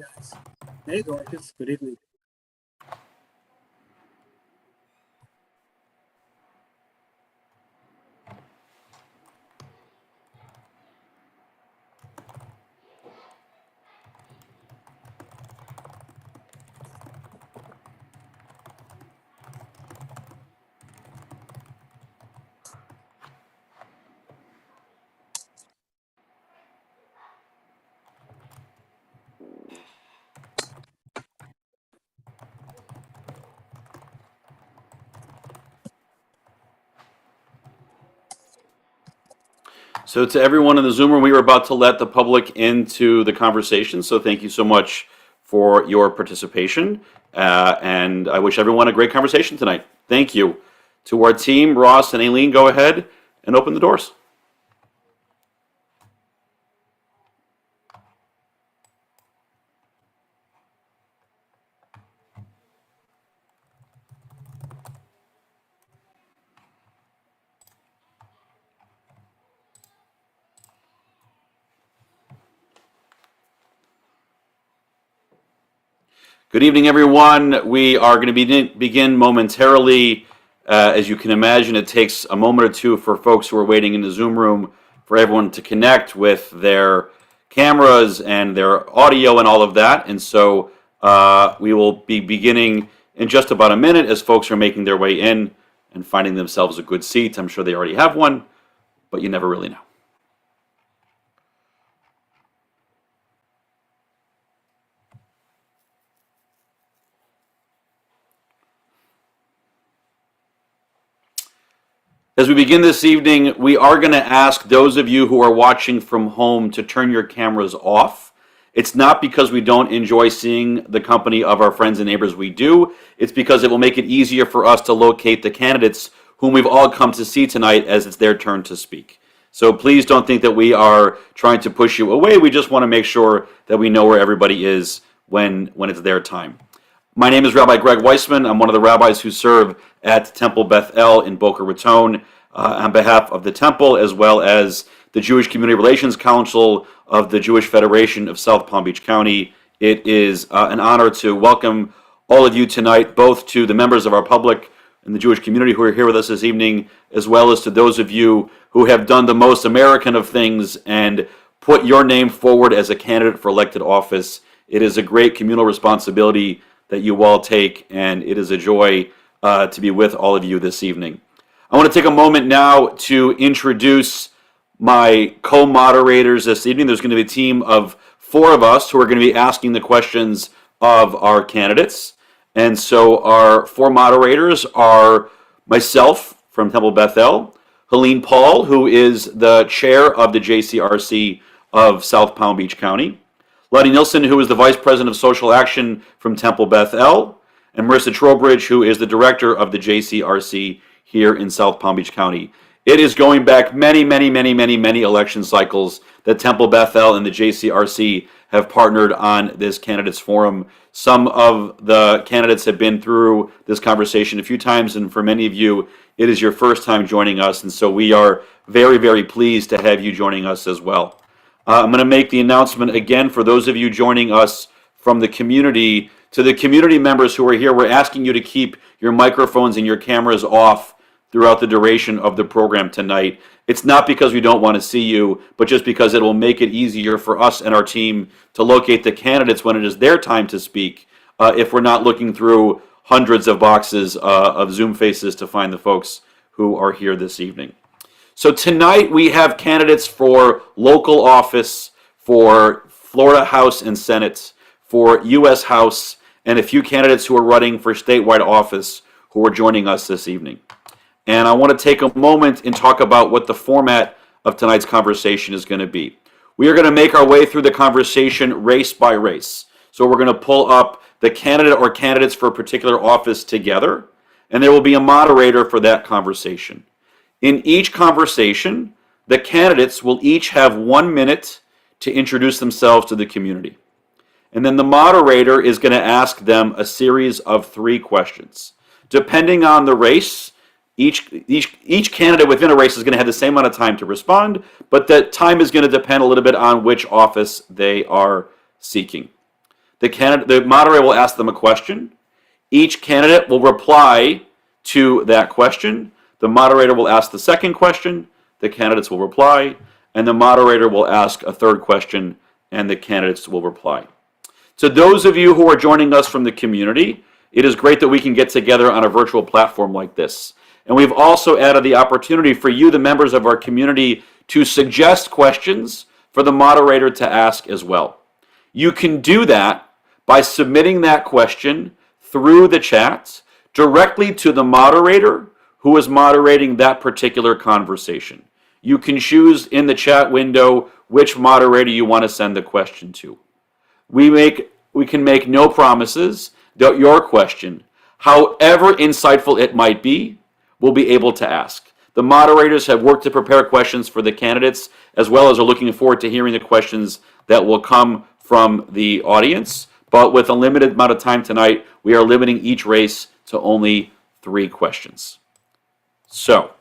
guys. Hey, Dorcas. Good evening. So to everyone in the Zoom room, we were about to let the public into the conversation. So thank you so much for your participation. And I wish everyone a great conversation tonight. Thank you. To our team, Ross and Aileen, go ahead and open the doors. Good evening, everyone. We are going to begin momentarily. As you can imagine, it takes a moment or two for folks who are waiting in the Zoom room for everyone to connect with their cameras and their audio and all of that. And so we will be beginning in just about a minute as folks are making their way in and finding themselves a good seat. I'm sure they already have one, but you never really know. As we begin this evening, we are going to ask those of you who are watching from home to turn your cameras off. It's not because we don't enjoy seeing the company of our friends and neighbors. We do. It's because it will make it easier for us to locate the candidates whom we've all come to see tonight as it's their turn to speak. So please don't think that we are trying to push you away. We just want to make sure that we know where everybody is when it's their time. My name is Rabbi Greg Weissman. I'm one of the rabbis who serve at Temple Beth El in Boca Raton on behalf of the temple, as well as the Jewish Community Relations Council of the Jewish Federation of South Palm Beach County. It is an honor to welcome all of you tonight, both to the members of our public and the Jewish community who are here with us this evening, as well as to those of you who have done the most American of things and put your name forward as a candidate for elected office. It is a great communal responsibility that you all take, and it is a joy to be with all of you this evening. I want to take a moment now to introduce my co-moderators this evening. There's going to be a team of 4 of us who are going to be asking the questions of our candidates. And so our 4 moderators are myself from Temple Beth El, Helene Paul, who is the chair of the JCRC of South Palm Beach County, Lottie Nilsson, who is the Vice President of Social Action from Temple Beth El, and Marissa Trowbridge, who is the Director of the JCRC here in South Palm Beach County. It is going back many election cycles that Temple Beth El and the JCRC have partnered on this candidates forum. Some of the candidates have been through this conversation a few times, and for many of you, it is your first time joining us, and so we are very pleased to have you joining us as well. I'm going to make the announcement again for those of you joining us from the community. To the community members who are here, we're asking you to keep your microphones and your cameras off throughout the duration of the program tonight. It's not because we don't want to see you, but just because it will make it easier for us and our team to locate the candidates when it is their time to speak, if we're not looking through hundreds of boxes of Zoom faces to find the folks who are here this evening. So tonight we have candidates for local office, for Florida House and Senate, for U.S. House, and a few candidates who are running for statewide office who are joining us this evening. And I want to take a moment and talk about what the format of tonight's conversation is going to be. We are going to make our way through the conversation race by race. So we're going to pull up the candidate or candidates for a particular office together, and there will be a moderator for that conversation. In each conversation, the candidates will each have 1 minute to introduce themselves to the community. And then the moderator is going to ask them a series of 3 questions. Depending on the race, each candidate within a race is going to have the same amount of time to respond, but that time is going to depend a little bit on which office they are seeking. The moderator will ask them a question. Each candidate will reply to that question. The moderator will ask the second question. The candidates will reply, and the moderator will ask a third question, and the candidates will reply. To those of you who are joining us from the community, it is great that we can get together on a virtual platform like this. And we've also added the opportunity for you, the members of our community, to suggest questions for the moderator to ask as well. You can do that by submitting that question through the chat directly to the moderator who is moderating that particular conversation. You can choose in the chat window which moderator you want to send the question to. We can make no promises that your question, however insightful it might be, will be able to ask. The moderators have worked to prepare questions for the candidates, as well as are looking forward to hearing the questions that will come from the audience. But with a limited amount of time tonight, we are limiting each race to only 3 questions. So,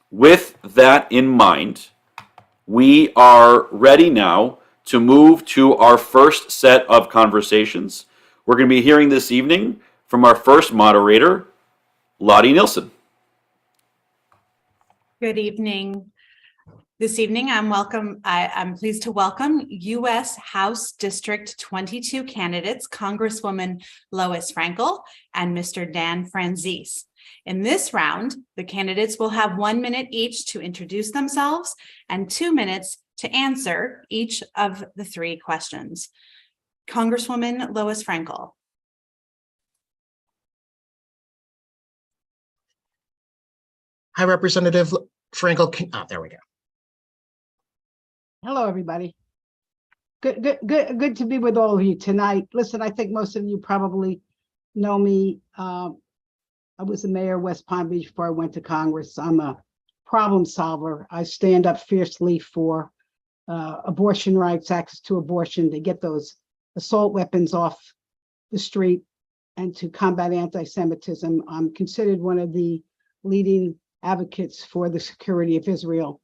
with that in mind, we are ready now to move to our first set of conversations. We're going to be hearing this evening from our first moderator, Lottie Nilsson. Good evening. This evening, I'm pleased to welcome U.S. House District 22 candidates, Congresswoman Lois Frankel and Mr. Dan Franzese. In this round, the candidates will have 1 minute each to introduce themselves and 2 minutes to answer each of the 3 questions. Congresswoman Lois Frankel. Hi, Representative Frankel. There we go. Hello, everybody. Good to be with all of you tonight. Listen, I think most of you probably know me. I was the mayor of West Palm Beach before I went to Congress. I'm a problem solver. I stand up fiercely for abortion rights, access to abortion, to get those assault weapons off the street, and to combat anti-Semitism. I'm considered one of the leading advocates for the security of Israel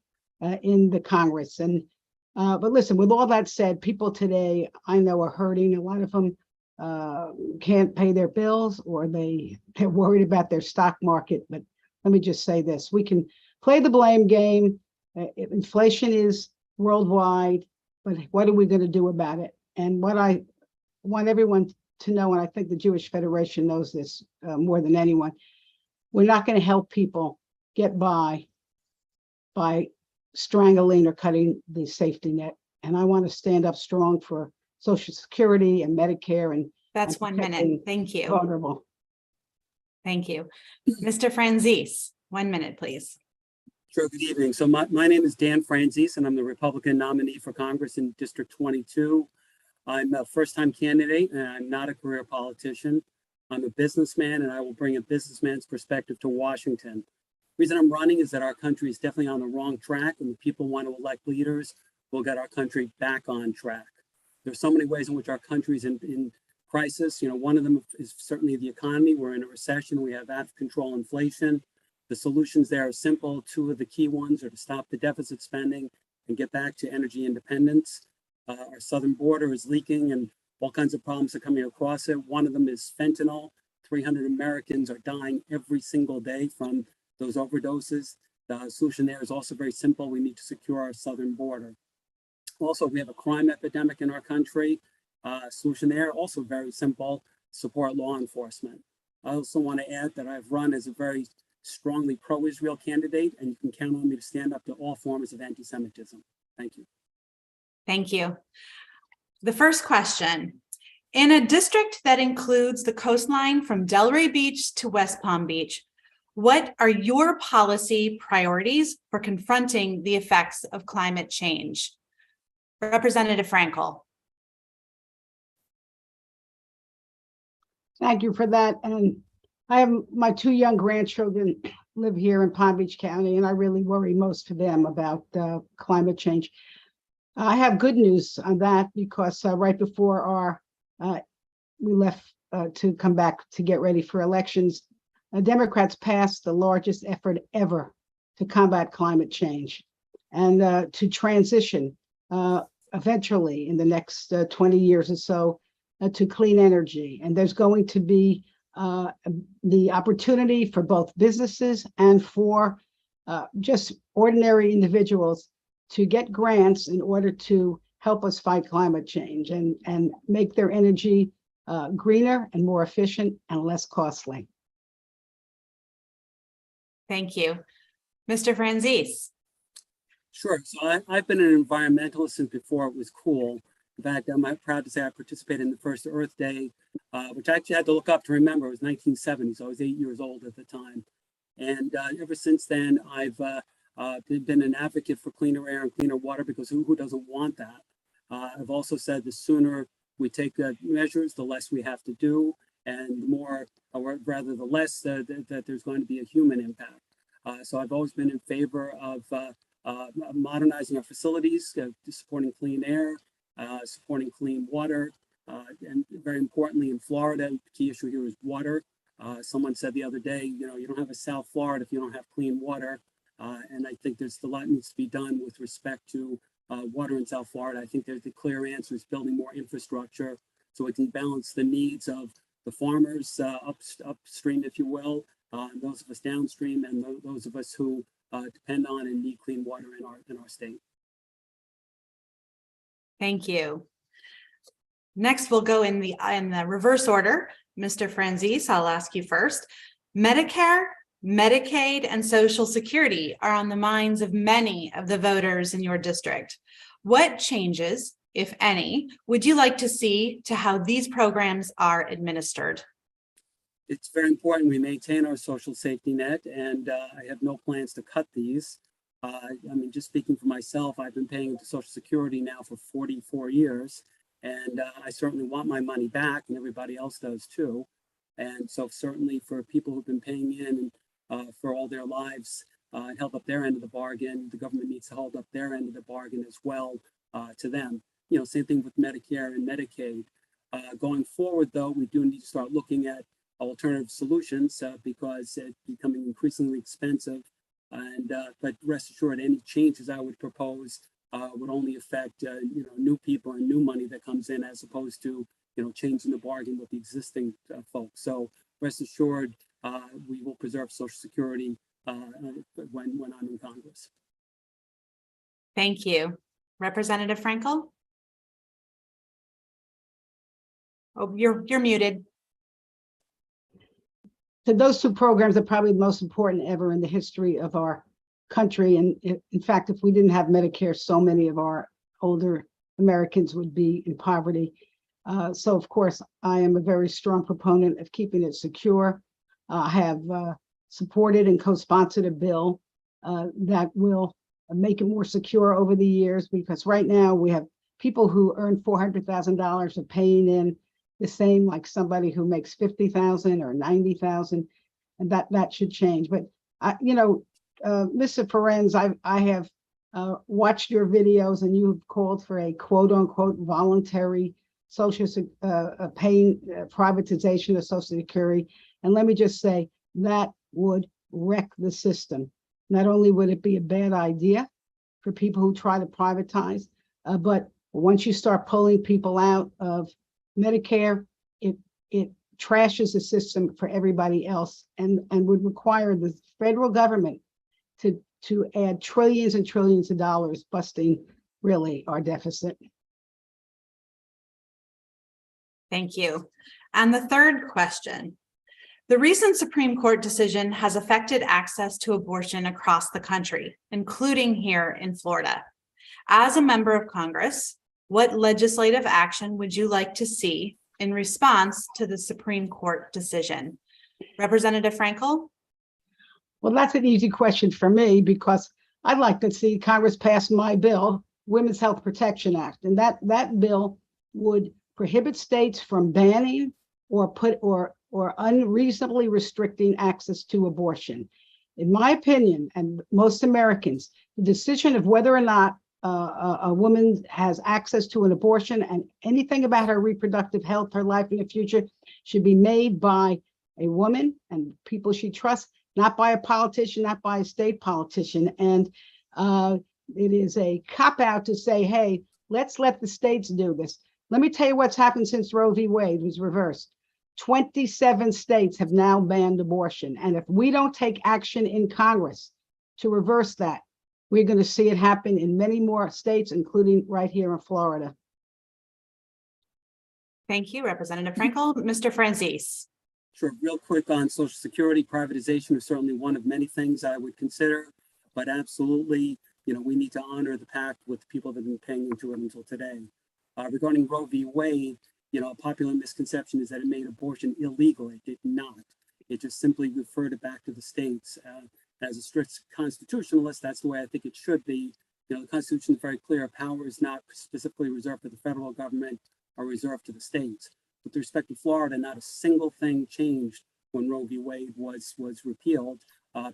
in the Congress. But listen, with all that said, people today I know are hurting. A lot of them can't pay their bills, or they're worried about their stock market. But let me just say this: we can play the blame game. Inflation is worldwide, but what are we going to do about it? And what I want everyone to know, and I think the Jewish Federation knows this more than anyone, we're not going to help people get by strangling or cutting the safety net. And I want to stand up strong for Social Security and Medicare. And that's 1 minute. Thank you. Vulnerable. Thank you. Mr. Franzese, 1 minute, please. Sure, good evening. So my name is Dan Franzese, and I'm the Republican nominee for Congress in District 22. I'm a first-time candidate, and I'm not a career politician. I'm a businessman, and I will bring a businessman's perspective to Washington. The reason I'm running is that our country is definitely on the wrong track, and the people want to elect leaders who will get our country back on track. There's so many ways in which our country is in crisis. You know, one of them is certainly the economy. We're in a recession. We have out of control inflation. The solutions there are simple. 2 of the key ones are to stop the deficit spending and get back to energy independence. Our southern border is leaking, and all kinds of problems are coming across it. One of them is fentanyl. 300 Americans are dying every single day from those overdoses. The solution there is also very simple. We need to secure our southern border. Also, we have a crime epidemic in our country. Solution there, also very simple: support law enforcement. I also want to add that I've run as a very strongly pro-Israel candidate, and you can count on me to stand up to all forms of anti-Semitism. Thank you. Thank you. The first question: in a district that includes the coastline from Delray Beach to West Palm Beach, what are your policy priorities for confronting the effects of climate change? Representative Frankel. Thank you for that. And I have my 2 young grandchildren live here in Palm Beach County, and I really worry most for them about climate change. I have good news on that, because right before we left to come back to get ready for elections, Democrats passed the largest effort ever to combat climate change and to transition eventually in the next 20 years or so to clean energy. And there's going to be the opportunity for both businesses and for just ordinary individuals to get grants in order to help us fight climate change and make their energy greener and more efficient and less costly. Thank you. Mr. Franzese. Sure. So I've been an environmentalist since before it was cool. In fact, I'm proud to say I participated in the first Earth Day, which I actually had to look up to remember. It was 1970, so I was 8 years old at the time. And ever since then, I've been an advocate for cleaner air and cleaner water, because who doesn't want that? I've also said the sooner we take measures, the less we have to do, and the more, or rather the less that there's going to be a human impact. So I've always been in favor of modernizing our facilities, supporting clean air, supporting clean water, and very importantly in Florida, the key issue here is water. Someone said the other day, you don't have a South Florida if you don't have clean water. And I think there's a lot needs to be done with respect to water in South Florida. I think there's the clear answer is building more infrastructure so we can balance the needs of the farmers upstream, if you will, those of us downstream, and those of us who depend on and need clean water in our state. Thank you. Next, we'll go in the reverse order. Mr. Franzese, I'll ask you first. Medicare, Medicaid, and Social Security are on the minds of many of the voters in your district. What changes, if any, would you like to see to how these programs are administered? It's very important we maintain our social safety net, and I have no plans to cut these. I mean, just speaking for myself, I've been paying into Social Security now for 44 years, and I certainly want my money back, and everybody else does too. And so certainly for people who've been paying in for all their lives and held up their end of the bargain, the government needs to hold up their end of the bargain as well to them. Same thing with Medicare and Medicaid. Going forward, though, we do need to start looking at alternative solutions because it's becoming increasingly expensive. And but rest assured, any changes I would propose would only affect new people and new money that comes in, as opposed to changing the bargain with the existing folks. So rest assured, we will preserve Social Security when I'm in Congress. Thank you. Representative Frankel? Oh, you're muted. So those two programs are probably the most important ever in the history of our country. And in fact, if we didn't have Medicare, so many of our older Americans would be in poverty. So of course, I am a very strong proponent of keeping it secure. I have supported and co-sponsored a bill that will make it more secure over the years, because right now we have people who earn $400,000 are paying in the same like somebody who makes $50,000 or $90,000, and that should change. But Mr. Ferenz, I have watched your videos, and you have called for a quote unquote voluntary social privatization of Social Security. And let me just say that would wreck the system. Not only would it be a bad idea for people who try to privatize, but once you start pulling people out of Medicare, it trashes the system for everybody else, and would require the federal government to add trillions and trillions of dollars, busting really our deficit. Thank you. And the third question. The recent Supreme Court decision has affected access to abortion across the country, including here in Florida. As a member of Congress, what legislative action would you like to see in response to the Supreme Court decision? Representative Frankel? Well, that's an easy question for me, because I'd like to see Congress pass my bill, Women's Health Protection Act. And that bill would prohibit states from banning or unreasonably restricting access to abortion. In my opinion, and most Americans, the decision of whether or not a woman has access to an abortion and anything about her reproductive health, her life in the future, should be made by a woman and people she trusts, not by a politician, not by a state politician. And it is a cop-out to say, hey, let's let the states do this. Let me tell you what's happened since Roe v. Wade was reversed. 27 states have now banned abortion. And if we don't take action in Congress to reverse that, we're going to see it happen in many more states, including right here in Florida. Thank you, Representative Frankel. Mr. Francis. Sure, real quick on Social Security privatization is certainly one of many things I would consider, but absolutely, we need to honor the pact with the people that have been paying into it until today. Regarding Roe v. Wade, a popular misconception is that it made abortion illegal. It did not. It just simply referred it back to the states. As a strict constitutionalist, that's the way I think it should be. The Constitution is very clear. Power is not specifically reserved for the federal government or reserved to the states. With respect to Florida, not a single thing changed when Roe v. Wade was repealed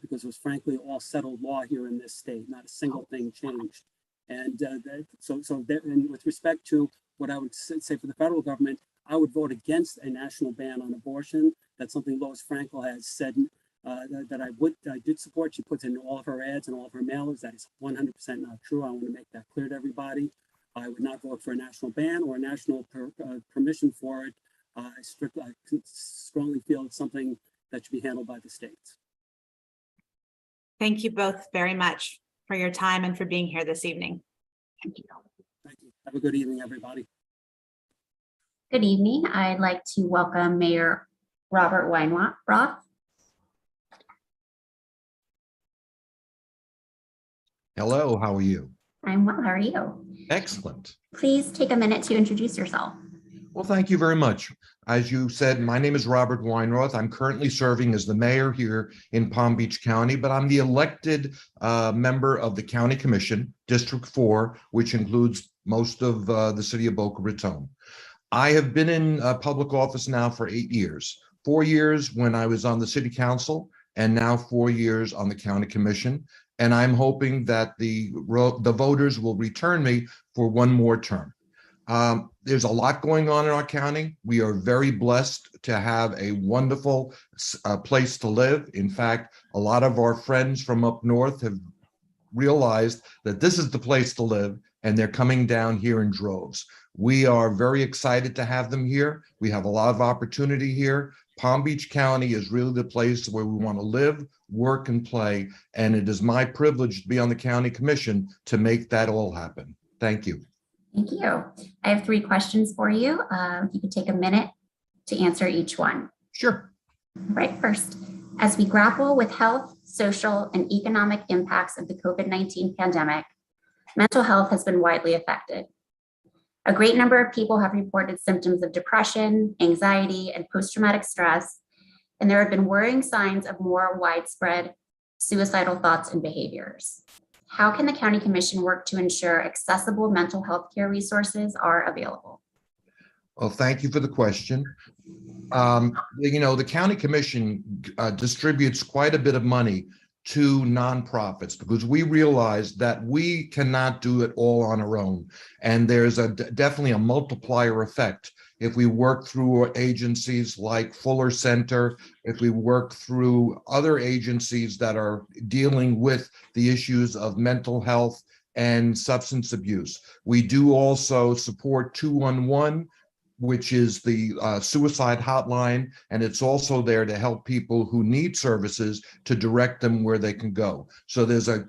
because it was frankly all settled law here in this state. Not a single thing changed. And and with respect to what I would say for the federal government, I would vote against a national ban on abortion. That's something Lois Frankel has said that I did support. She puts in all of her ads and all of her mailers. That is 100% not true. I want to make that clear to everybody. I would not vote for a national ban or a national permission for it. I strongly feel it's something that should be handled by the states. Thank you both very much for your time and for being here this evening. Thank you. Thank you. Have a good evening, everybody. Good evening. I'd like to welcome Mayor Robert Weinroth. Hello, how are you? I'm well. How are you? Excellent. Please take a minute to introduce yourself. Well, thank you very much. As you said, my name is Robert Weinroth. I'm currently serving as the mayor here in Palm Beach County, but I'm the elected member of the County Commission, District 4, which includes most of the city of Boca Raton. I have been in public office now for 8 years, 4 years when I was on the city council, and now 4 years on the County Commission. And I'm hoping that the voters will return me for one more term. There's a lot going on in our county. We are very blessed to have a wonderful place to live. In fact, a lot of our friends from up north have realized that this is the place to live, and they're coming down here in droves. We are very excited to have them here. We have a lot of opportunity here. Palm Beach County is really the place where we want to live, work, and play. And it is my privilege to be on the County Commission to make that all happen. Thank you. Thank you. I have 3 questions for you. You can take a minute to answer each one. Sure. Right, first, as we grapple with health, social, and economic impacts of the COVID-19 pandemic, mental health has been widely affected. A great number of people have reported symptoms of depression, anxiety, and post-traumatic stress, and there have been worrying signs of more widespread suicidal thoughts and behaviors. How can the County Commission work to ensure accessible mental health care resources are available? Well, thank you for the question. The County Commission distributes quite a bit of money to nonprofits because we realize that we cannot do it all on our own. And there's definitely a multiplier effect if we work through agencies like Fuller Center, if we work through other agencies that are dealing with the issues of mental health and substance abuse. We do also support 211, which is the suicide hotline, and it's also there to help people who need services to direct them where they can go. So there's a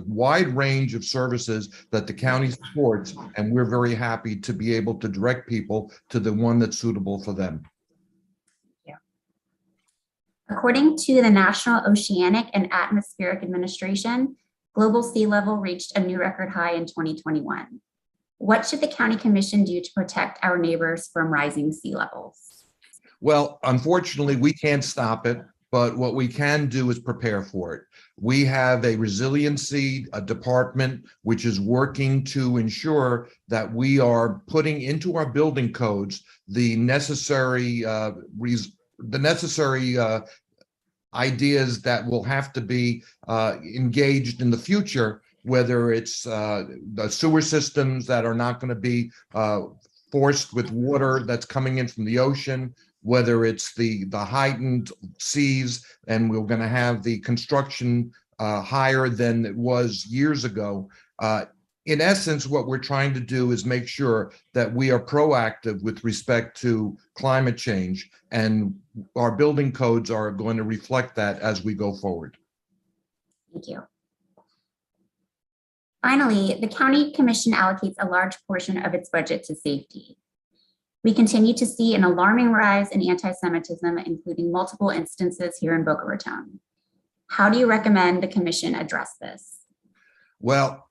wide range of services that the county supports, and we're very happy to be able to direct people to the one that's suitable for them. Yeah. According to the National Oceanic and Atmospheric Administration, global sea level reached a new record high in 2021. What should the County Commission do to protect our neighbors from rising sea levels? Well, unfortunately, we can't stop it, but what we can do is prepare for it. We have a resiliency department which is working to ensure that we are putting into our building codes the necessary ideas that will have to be engaged in the future, whether it's the sewer systems that are not going to be forced with water that's coming in from the ocean, whether it's the heightened seas, and we're going to have the construction higher than it was years ago. in essence, what we're trying to do is make sure that we are proactive with respect to climate change, and our building codes are going to reflect that as we go forward. Thank you. Finally, the County Commission allocates a large portion of its budget to safety. We continue to see an alarming rise in anti-Semitism, including multiple instances here in Boca Raton. How do you recommend the commission address this? Well,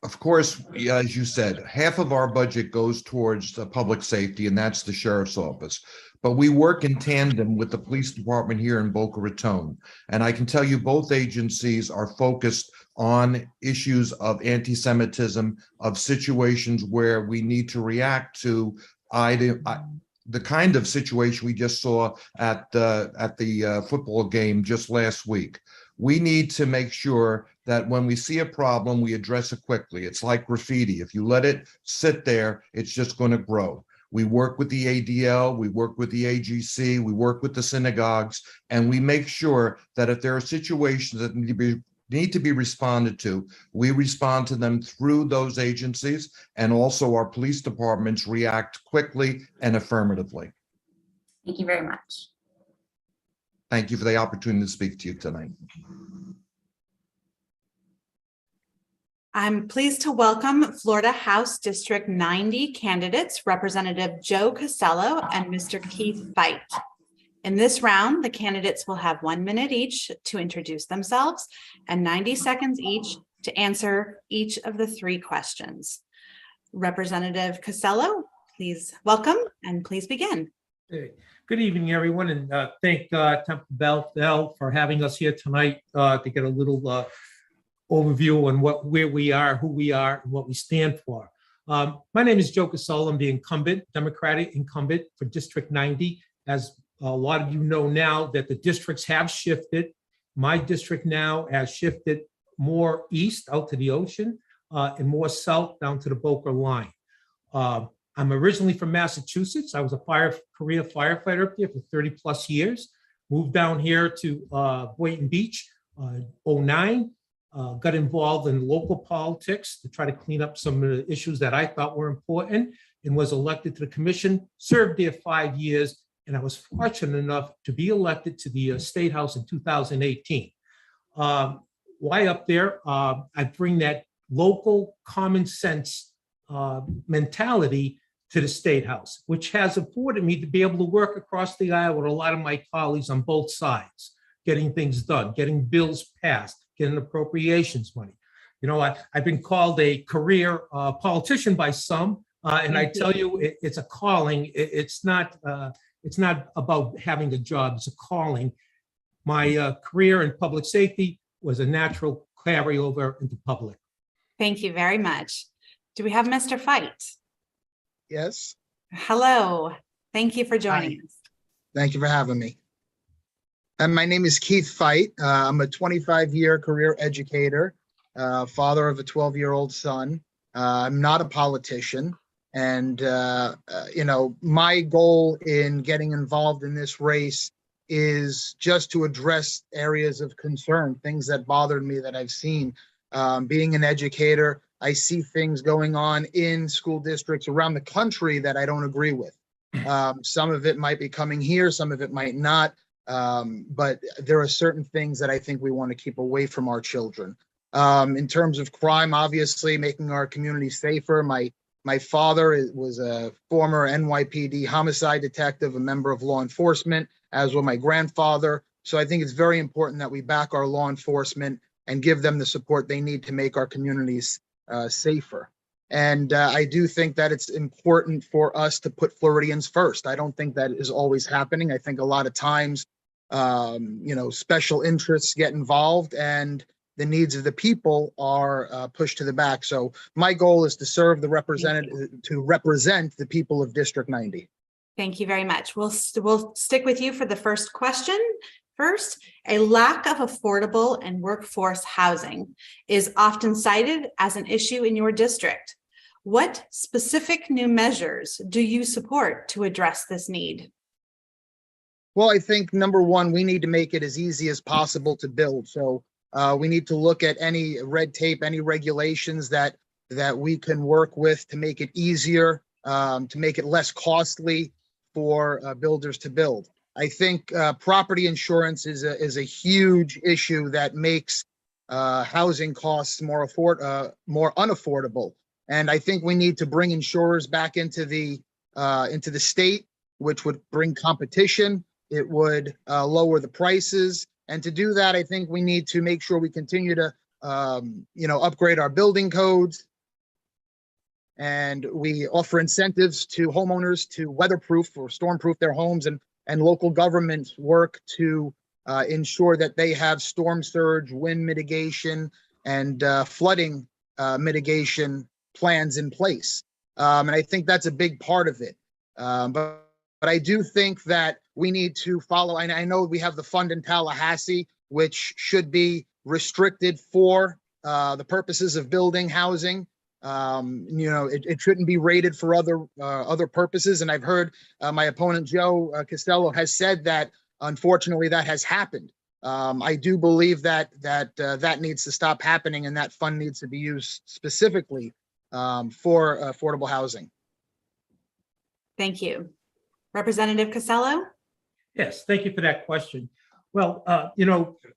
of course, as you said, half of our budget goes towards public safety, and that's the sheriff's office. But we work in tandem with the police department here in Boca Raton. And I can tell you both agencies are focused on issues of anti-Semitism, of situations where we need to react to the kind of situation we just saw at the football game just last week. We need to make sure that when we see a problem, we address it quickly. It's like graffiti. If you let it sit there, it's just going to grow. We work with the ADL, we work with the AGC, we work with the synagogues, and we make sure that if there are situations that need to be responded to, we respond to them through those agencies, and also our police departments react quickly and affirmatively. Thank you very much. Thank you for the opportunity to speak to you tonight. I'm pleased to welcome Florida House District 90 candidates, Representative Joe Costello and Mr. Keith Feit. In this round, the candidates will have 1 minute each to introduce themselves and 90 seconds each to answer each of the 3 questions. Representative Costello, please welcome and please begin. Hey, good evening, everyone, and thank Temple Bell for having us here tonight to get a little overview on where we are, who we are, and what we stand for. My name is Joe Costello. I'm the incumbent, Democratic incumbent for District 90. As a lot of you know now that the districts have shifted. My district now has shifted more east out to the ocean and more south down to the Boca line. I'm originally from Massachusetts. I was a career firefighter up there for 30 plus years. Moved down here to Boynton Beach, 2009. Got involved in local politics to try to clean up some of the issues that I thought were important, and was elected to the commission, served there 5 years, and I was fortunate enough to be elected to the State House in 2018. Why up there? I bring that local common sense mentality to the State House, which has afforded me to be able to work across the aisle with a lot of my colleagues on both sides, getting things done, getting bills passed, getting appropriations money. You know, I've been called a career politician by some, and I tell you, it's a calling. It's not about having a job, it's a calling. My career in public safety was a natural carryover into public. Thank you very much. Do we have Mr. Feit? Yes, Hello. Thank you for joining us. thank you for having me. And my name is Keith Feit. I'm a 25-year career educator, father of a 12-year-old son. I'm not a politician. And, you know, my goal in getting involved in this race is just to address areas of concern, things that bothered me that I've seen. Being an educator, I see things going on in school districts around the country that I don't agree with. Some of it might be coming here, some of it might not. But there are certain things that I think we want to keep away from our children. In terms of crime, obviously making our community safer. My father was a former NYPD homicide detective, a member of law enforcement, as was my grandfather. So I think it's very important that we back our law enforcement and give them the support they need to make our communities safer. And I do think that it's important for us to put Floridians first. I don't think that is always happening. I think a lot of times, you know, special interests get involved and the needs of the people are pushed to the back. So my goal is to serve the represent the people of District 90. Thank you very much. We'll stick with you for the first question. First, a lack of affordable and workforce housing is often cited as an issue in your district. What specific new measures do you support to address this need? Well, I think number one, we need to make it as easy as possible to build. So we need to look at any red tape, any regulations that that we can work with to make it easier, to make it less costly for builders to build. I think property insurance is a huge issue that makes housing costs more unaffordable. And I think we need to bring insurers back into the state, which would bring competition. It would lower the prices. And to do that, I think we need to make sure we continue to, upgrade our building codes. And we offer incentives to homeowners to weatherproof or stormproof their homes, and local governments work to ensure that they have storm surge, wind mitigation, and flooding mitigation plans in place. And I think that's a big part of it. But I do think that we need to follow, and I know we have the fund in Tallahassee, which should be restricted for the purposes of building housing. It shouldn't be rated for other purposes. And I've heard my opponent, Joe Costello, has said that, unfortunately, that has happened. I do believe that needs to stop happening, and that fund needs to be used specifically for affordable housing. Thank you. Representative Costello? Yes, thank you for that question. Well,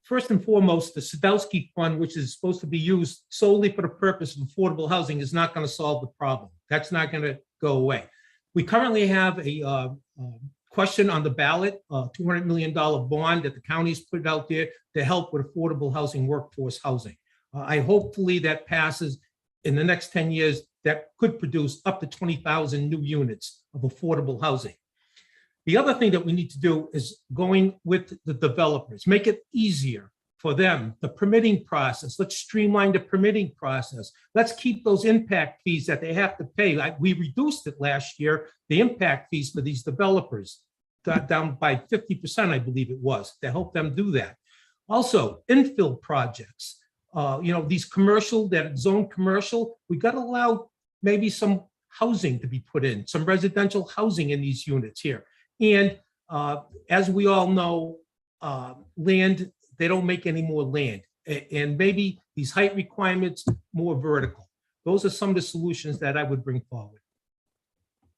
first and foremost, the Sadowski Fund, which is supposed to be used solely for the purpose of affordable housing, is not going to solve the problem. That's not going to go away. We currently have a question on the ballot, a $200 million bond that the county's put out there to help with affordable housing, workforce housing. I hopefully that passes in the next 10 years. That could produce up to 20,000 new units of affordable housing. The other thing that we need to do is going with the developers, make it easier for them, the permitting process. Let's streamline the permitting process. Let's keep those impact fees that they have to pay. We reduced it last year, the impact fees for these developers, down by 50%, I believe it was, to help them do that. Also, infill projects, these commercial, that zone commercial, we got to allow maybe some housing to be put in, some residential housing in these units here. And as we all know, land, they don't make any more land. And maybe these height requirements, more vertical. Those are some of the solutions that I would bring forward.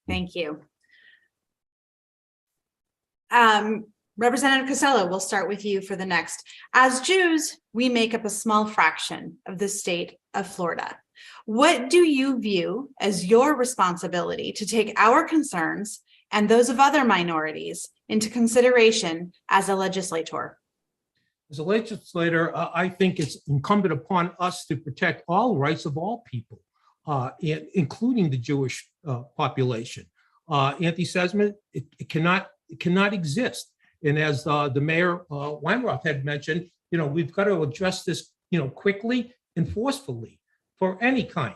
Thank you. Representative Costello, we'll start with you for the next. As Jews, we make up a small fraction of the state of Florida. What do you view as your responsibility to take our concerns and those of other minorities into consideration as a legislator? As a legislator, I think it's incumbent upon us to protect all rights of all people, including the Jewish population. Anti-Semitism, it cannot exist. And as the Mayor Weinroth had mentioned, we've got to address this, quickly and forcefully for any kind.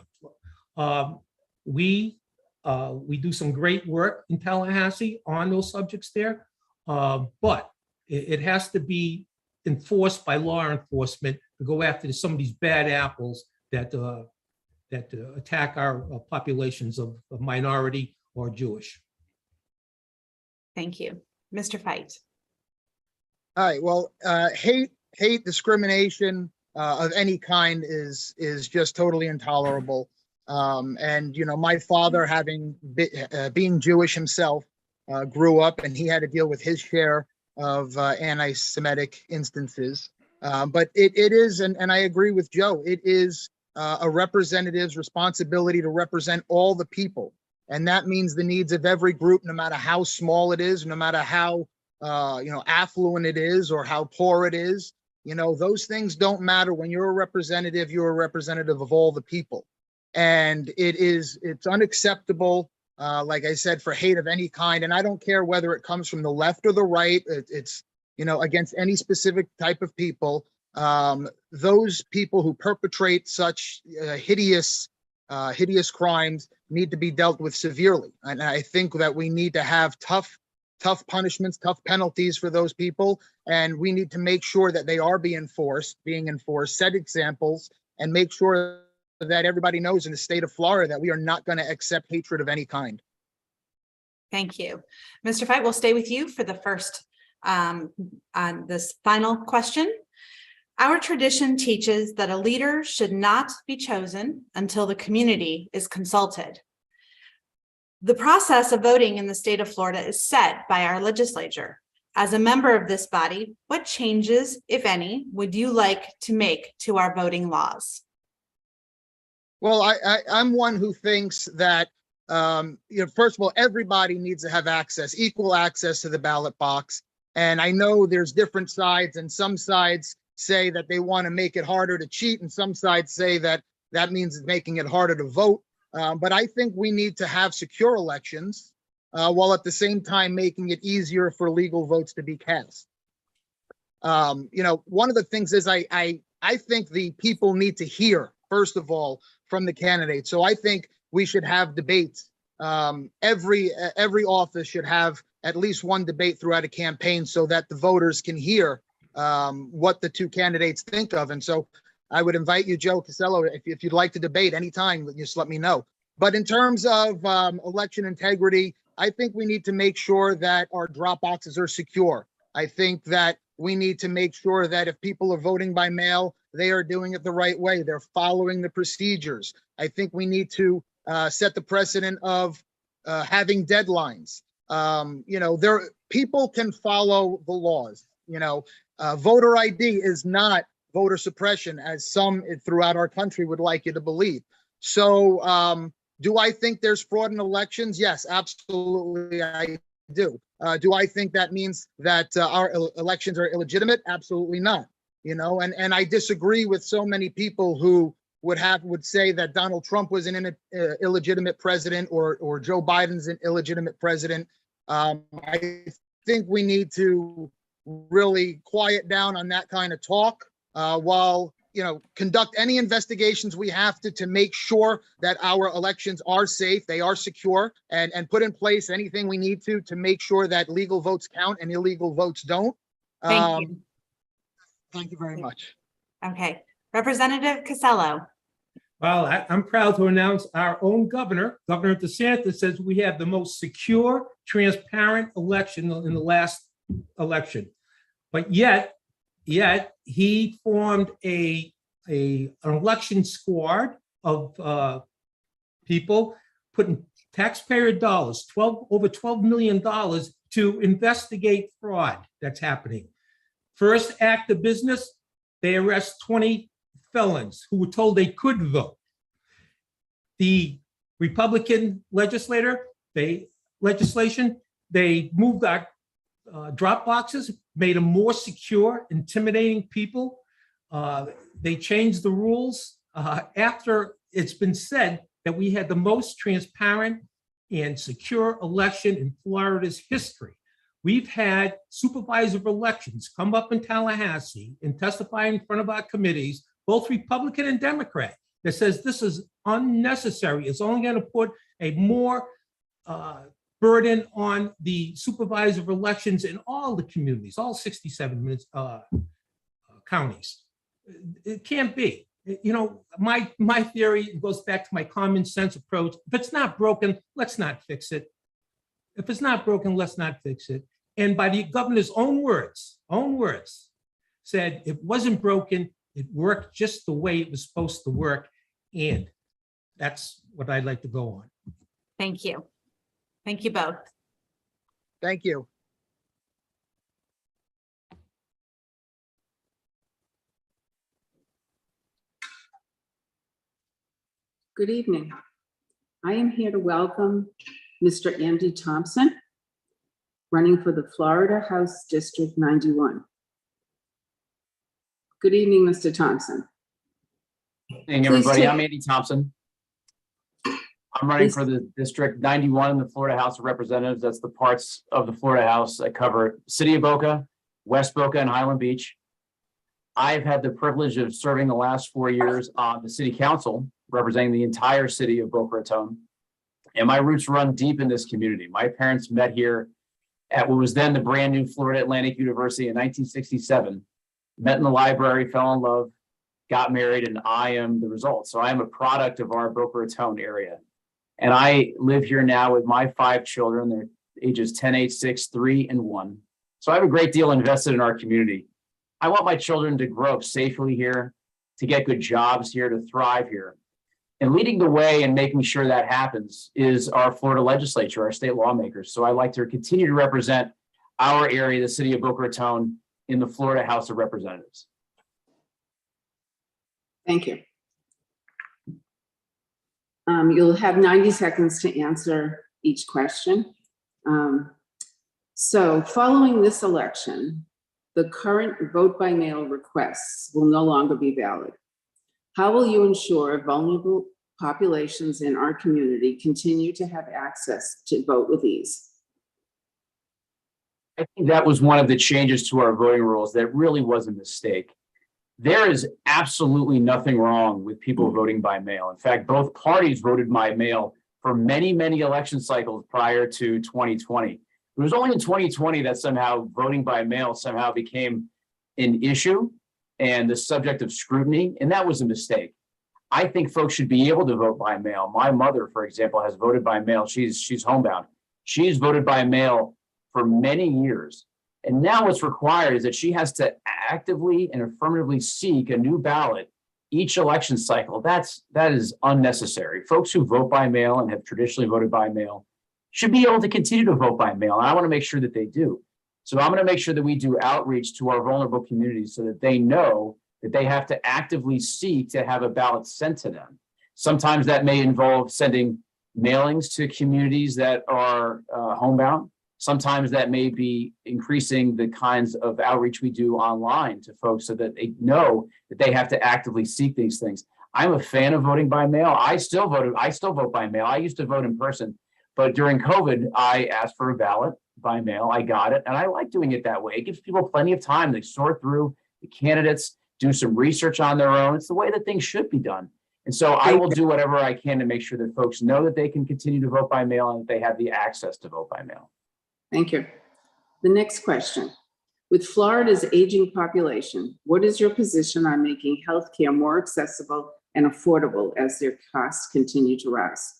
We do some great work in Tallahassee on those subjects there, but it has to be enforced by law enforcement to go after some of these bad apples that attack our populations of minority or Jewish. Thank you. Mr. Fight. All right. Well, hate, discrimination of any kind is just totally intolerable. And my father, being Jewish himself, grew up, and he had to deal with his share of anti-Semitic instances. But it is, and I agree with Joe, it is a representative's responsibility to represent all the people. And that means the needs of every group, no matter how small it is, no matter how affluent it is or how poor it is. Those things don't matter. When you're a representative of all the people. And it's unacceptable, like I said, for hate of any kind. And I don't care whether it comes from the left or the right. It's against any specific type of people. Those people who perpetrate such hideous crimes need to be dealt with severely. And I think that we need to have tough punishments, tough penalties for those people. And we need to make sure that they are being enforced, set examples, and make sure that everybody knows in the state of Florida that we are not going to accept hatred of any kind. Thank you. Mr. Fight, we'll stay with you for the first on this final question. Our tradition teaches that a leader should not be chosen until the community is consulted. The process of voting in the state of Florida is set by our legislature. As a member of this body, what changes, if any, would you like to make to our voting laws? Well, I'm one who thinks that, first of all, everybody needs to have access, equal access to the ballot box. And I know there's different sides, and some sides say that they want to make it harder to cheat, and some sides say that that means making it harder to vote. But I think we need to have secure elections while at the same time making it easier for legal votes to be cast. One of the things is I think the people need to hear, first of all, from the candidates. So I think we should have debates. Every office should have at least one debate throughout a campaign so that the voters can hear what the two candidates think of. And so I would invite you, Joe Casello, if you'd like to debate anytime, just let me know. But in terms of election integrity, I think we need to make sure that our drop boxes are secure. I think that we need to make sure that if people are voting by mail, they are doing it the right way. They're following the procedures. I think we need to set the precedent of having deadlines. People can follow the laws. Voter ID is not voter suppression, as some throughout our country would like you to believe. So do I think there's fraud in elections? Yes, absolutely, I do. Do I think that means that our elections are illegitimate? Absolutely not. And I disagree with so many people who would say that Donald Trump was an illegitimate president or Joe Biden's an illegitimate president. I think we need to really quiet down on that kind of talk while conduct any investigations we have to make sure that our elections are safe, they are secure, and put in place anything we need to make sure that legal votes count and illegal votes don't. Thank you. Thank you very much. Okay, Representative Casello. Well, I'm proud to announce our own governor, Governor DeSantis, says we have the most secure, transparent election in the last election. But yet he formed an election squad of people putting taxpayer dollars, over $12 million to investigate fraud that's happening. First act of business, they arrest 20 felons who were told they could vote. The Republican legislation, they moved our drop boxes, made them more secure, intimidating people. They changed the rules after it's been said that we had the most transparent and secure election in Florida's history. We've had supervisor of elections come up in Tallahassee and testify in front of our committees, both Republican and Democrat, that says this is unnecessary. It's only going to put a more burden on the supervisor of elections in all the communities, all 67 counties. It can't be. My theory goes back to my common sense approach. If it's not broken, let's not fix it. If it's not broken, let's not fix it. And by the governor's own words, said it wasn't broken, it worked just the way it was supposed to work. And that's what I'd like to go on. Thank you. Thank you both. Thank you. Good evening. I am here to welcome Mr. Andy Thompson, running for the Florida House District 91. Good evening, Mr. Thompson. Hey, everybody, I'm Andy Thompson. I'm running for the District 91 in the Florida House of Representatives. That's the parts of the Florida House that cover City of Boca, West Boca, and Highland Beach. I've had the privilege of serving the last 4 years on the City Council, representing the entire city of Boca Raton. And my roots run deep in this community. My parents met here at what was then the brand new Florida Atlantic University in 1967, met in the library, fell in love, got married, and I am the result. So I am a product of our Boca Raton area. And I live here now with my 5 children. They're ages 10, 8, 6, 3, and 1. So I have a great deal invested in our community. I want my children to grow up safely here, to get good jobs here, to thrive here. And leading the way and making sure that happens is our Florida legislature, our state lawmakers. So I'd like to continue to represent our area, the city of Boca Raton, in the Florida House of Representatives. Thank you. You'll have 90 seconds to answer each question. So following this election, the current vote by mail requests will no longer be valid. How will you ensure vulnerable populations in our community continue to have access to vote with ease? I think that was one of the changes to our voting rules that really was a mistake. There is absolutely nothing wrong with people voting by mail. In fact, both parties voted by mail for many, many election cycles prior to 2020. It was only in 2020 that somehow voting by mail somehow became an issue and the subject of scrutiny, and that was a mistake. I think folks should be able to vote by mail. My mother, for example, has voted by mail. She's homebound. She's voted by mail for many years. And now what's required is that she has to actively and affirmatively seek a new ballot each election cycle. That is unnecessary. Folks who vote by mail and have traditionally voted by mail should be able to continue to vote by mail. And I want to make sure that they do. So I'm going to make sure that we do outreach to our vulnerable communities so that they know that they have to actively seek to have a ballot sent to them. Sometimes that may involve sending mailings to communities that are homebound. Sometimes that may be increasing the kinds of outreach we do online to folks so that they know that they have to actively seek these things. I'm a fan of voting by mail. I still vote by mail. I used to vote in person, but during COVID, I asked for a ballot by mail. I got it, and I like doing it that way. It gives people plenty of time. They sort through the candidates, do some research on their own. It's the way that things should be done. And so I will do whatever I can to make sure that folks know that they can continue to vote by mail and that they have the access to vote by mail. Thank you. The next question. With Florida's aging population, what is your position on making healthcare more accessible and affordable as their costs continue to rise?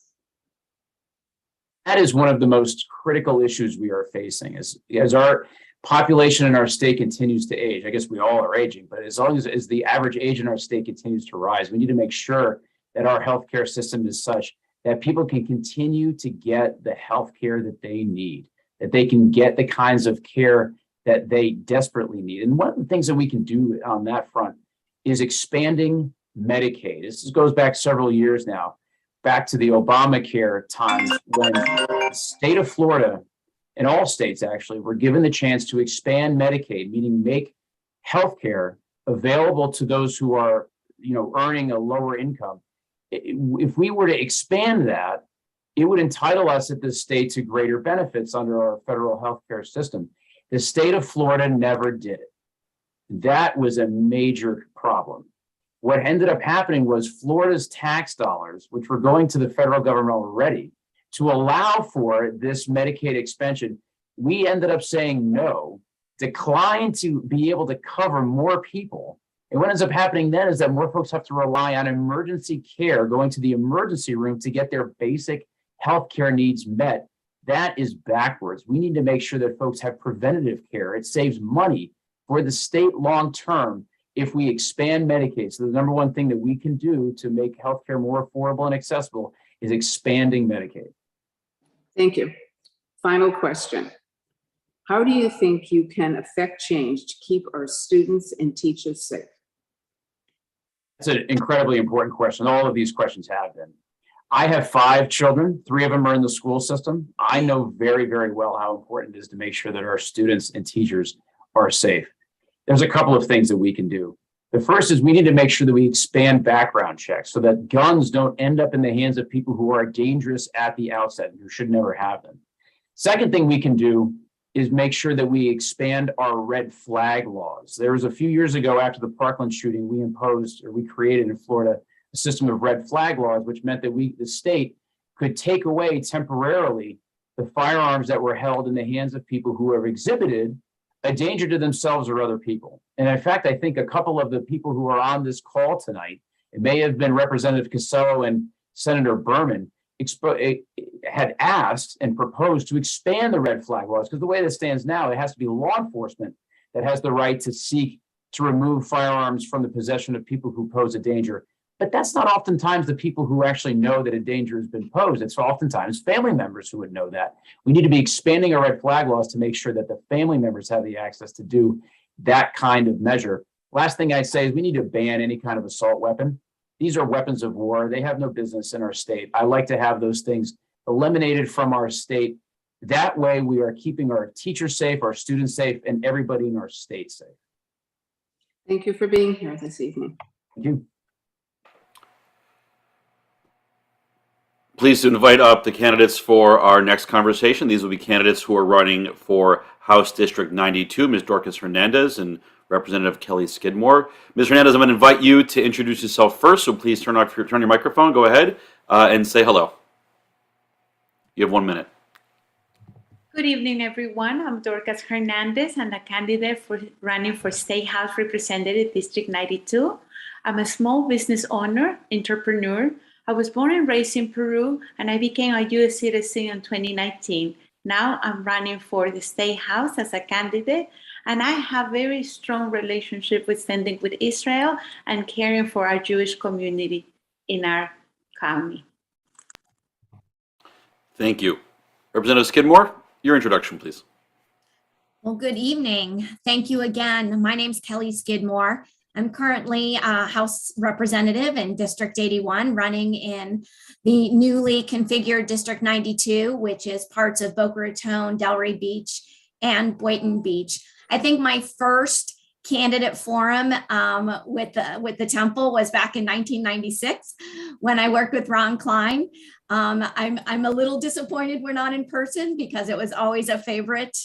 That is one of the most critical issues we are facing as our population in our state continues to age. I guess we all are aging, but as long as the average age in our state continues to rise, we need to make sure that our healthcare system is such that people can continue to get the healthcare that they need, that they can get the kinds of care that they desperately need. And one of the things that we can do on that front is expanding Medicaid. This goes back several years now, back to the Obamacare times when the state of Florida and all states actually were given the chance to expand Medicaid, meaning make healthcare available to those who are, earning a lower income. If we were to expand that, it would entitle us at the state to greater benefits under our federal healthcare system. The state of Florida never did it. That was a major problem. What ended up happening was Florida's tax dollars, which were going to the federal government already, to allow for this Medicaid expansion, we ended up saying no, declined to be able to cover more people. And what ends up happening then is that more folks have to rely on emergency care, going to the emergency room to get their basic healthcare needs met. That is backwards. We need to make sure that folks have preventative care. It saves money for the state long-term if we expand Medicaid. So the number one thing that we can do to make healthcare more affordable and accessible is expanding Medicaid. Thank you. Final question. How do you think you can affect change to keep our students and teachers safe? That's an incredibly important question. All of these questions have been. I have 5 children. 3 of them are in the school system. I know very, very well how important it is to make sure that our students and teachers are safe. There's a couple of things that we can do. The first is we need to make sure that we expand background checks so that guns don't end up in the hands of people who are dangerous at the outset and who should never have them. Second thing we can do is make sure that we expand our red flag laws. There was a few years ago after the Parkland shooting, we created in Florida a system of red flag laws, which meant that the state could take away temporarily the firearms that were held in the hands of people who have exhibited a danger to themselves or other people. And in fact, I think a couple of the people who are on this call tonight, it may have been Representative Casello and Senator Berman, had asked and proposed to expand the red flag laws, because the way that stands now, it has to be law enforcement that has the right to seek to remove firearms from the possession of people who pose a danger. But that's not oftentimes the people who actually know that a danger has been posed. It's oftentimes family members who would know that. We need to be expanding our red flag laws to make sure that the family members have the access to do that kind of measure. Last thing I say is we need to ban any kind of assault weapon. These are weapons of war. They have no business in our state. I like to have those things eliminated from our state. That way we are keeping our teachers safe, our students safe, and everybody in our state safe. Thank you for being here this evening. Thank you. Pleased to invite up the candidates for our next conversation. These will be candidates who are running for House District 92, Ms. Dorcas Hernandez and Representative Kelly Skidmore. Ms. Hernandez, I'm going to invite you to introduce yourself first, so please turn your microphone. Go ahead and say hello. You have 1 minute. Good evening, everyone. I'm Dorcas Hernandez. I'm a candidate for running for State House Representative District 92. I'm a small business owner, entrepreneur. I was born and raised in Peru, and I became a U.S. citizen in 2019. Now I'm running for the State House as a candidate, and I have very strong relationship with Standing with Israel and caring for our Jewish community in our county. Thank you. Representative Skidmore, your introduction, please. Well, good evening. Thank you again. My name's Kelly Skidmore. I'm currently a House Representative in District 81, running in the newly configured District 92, which is parts of Boca Raton, Delray Beach, and Boynton Beach. I think my first candidate forum with the Temple was back in 1996 when I worked with Ron Klein. I'm a little disappointed we're not in person because it was always a favorite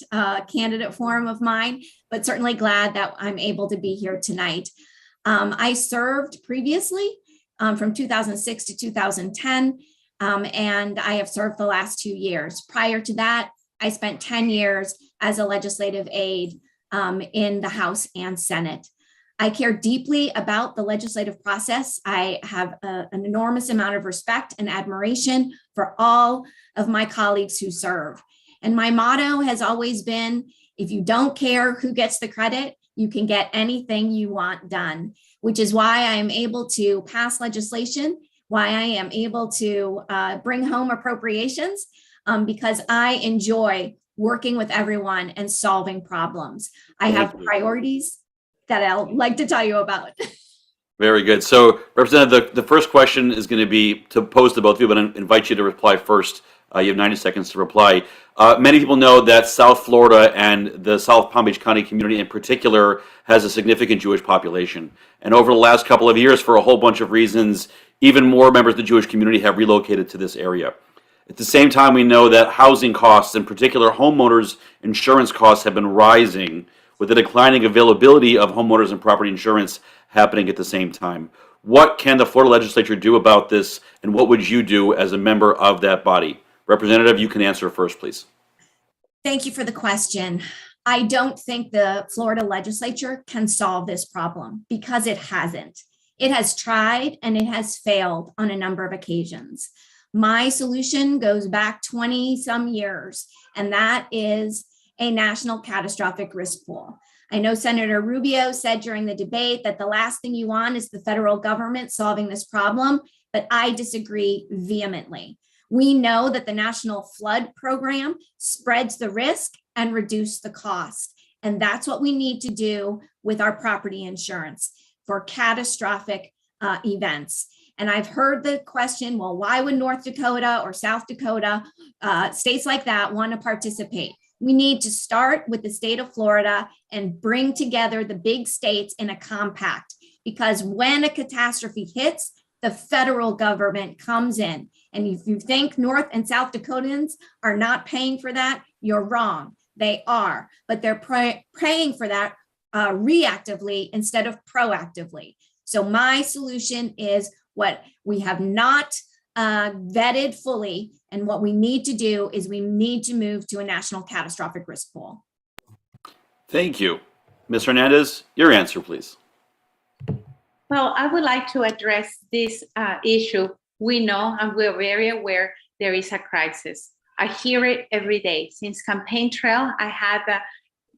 candidate forum of mine, but certainly glad that I'm able to be here tonight. I served previously from 2006 to 2010, and I have served the last 2 years. Prior to that, I spent 10 years as a legislative aide in the House and Senate. I care deeply about the legislative process. I have an enormous amount of respect and admiration for all of my colleagues who serve. And my motto has always been, if you don't care who gets the credit, you can get anything you want done, which is why I am able to pass legislation, why I am able to bring home appropriations, because I enjoy working with everyone and solving problems. I have priorities that I'll like to tell you about. Very good. So, Representative, the first question is going to be to pose to both of you, but I invite you to reply first. You have 90 seconds to reply. Many people know that South Florida and the South Palm Beach County community in particular has a significant Jewish population. And over the last couple of years, for a whole bunch of reasons, even more members of the Jewish community have relocated to this area. At the same time, we know that housing costs, in particular homeowners insurance costs, have been rising, with the declining availability of homeowners and property insurance happening at the same time. What can the Florida legislature do about this, and what would you do as a member of that body? Representative, you can answer first, please. Thank you for the question. I don't think the Florida legislature can solve this problem because it hasn't. It has tried and it has failed on a number of occasions. My solution goes back 20 some years, and that is a national catastrophic risk pool. I know Senator Rubio said during the debate that the last thing you want is the federal government solving this problem, but I disagree vehemently. We know that the National Flood Program spreads the risk and reduces the cost. And that's what we need to do with our property insurance for catastrophic events. And I've heard the question, well, why would North Dakota or South Dakota, states like that, want to participate? We need to start with the state of Florida and bring together the big states in a compact, because when a catastrophe hits, the federal government comes in. And if you think North and South Dakotans are not paying for that, you're wrong. They are, but they're paying for that reactively instead of proactively. So my solution is what we have not vetted fully, and what we need to do is we need to move to a national catastrophic risk pool. Thank you. Ms. Hernandez, your answer, please. Well, I would like to address this issue. We know and we're very aware there is a crisis. I hear it every day. Since campaign trail, I had the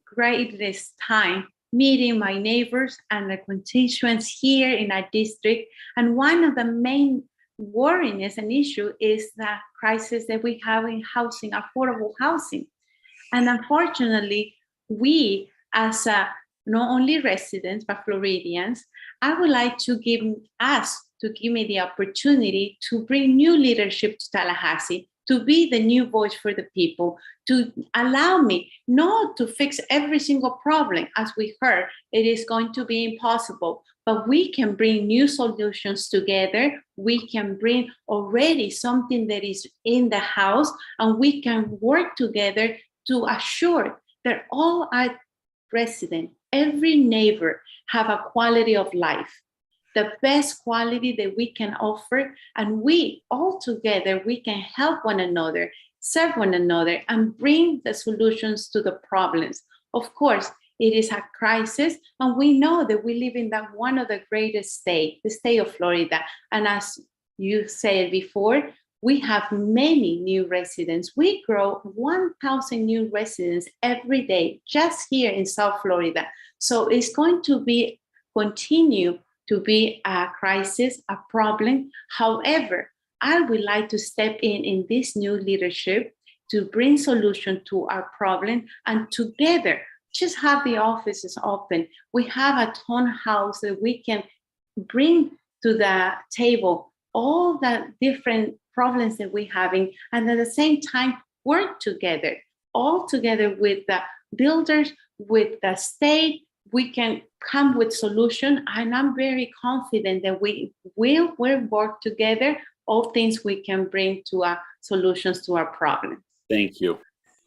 greatest time meeting my neighbors and the constituents here in our district. And one of the main worrying and issue is the crisis that we have in housing, affordable housing. And unfortunately, we as not only residents, but Floridians, I would like to give me the opportunity to bring new leadership to Tallahassee, to be the new voice for the people, to allow me not to fix every single problem. As we heard, it is going to be impossible, but we can bring new solutions together. We can bring already something that is in the house, and we can work together to assure that all our residents, every neighbor, have a quality of life, the best quality that we can offer. And we all together, we can help one another, serve one another, and bring the solutions to the problems. Of course, it is a crisis, and we know that we live in one of the greatest states, the state of Florida. And as you said before, we have many new residents. We grow 1,000 new residents every day, just here in South Florida. So it's going to continue to be a crisis, a problem. However, I would like to step in this new leadership to bring solution to our problem, and together just have the offices open. We have a town house that we can bring to the table all the different problems that we're having, and at the same time work together, all together with the builders, with the state. We can come with solution, and I'm very confident that we will work together. All things we can bring to our solutions to our problems. Thank you.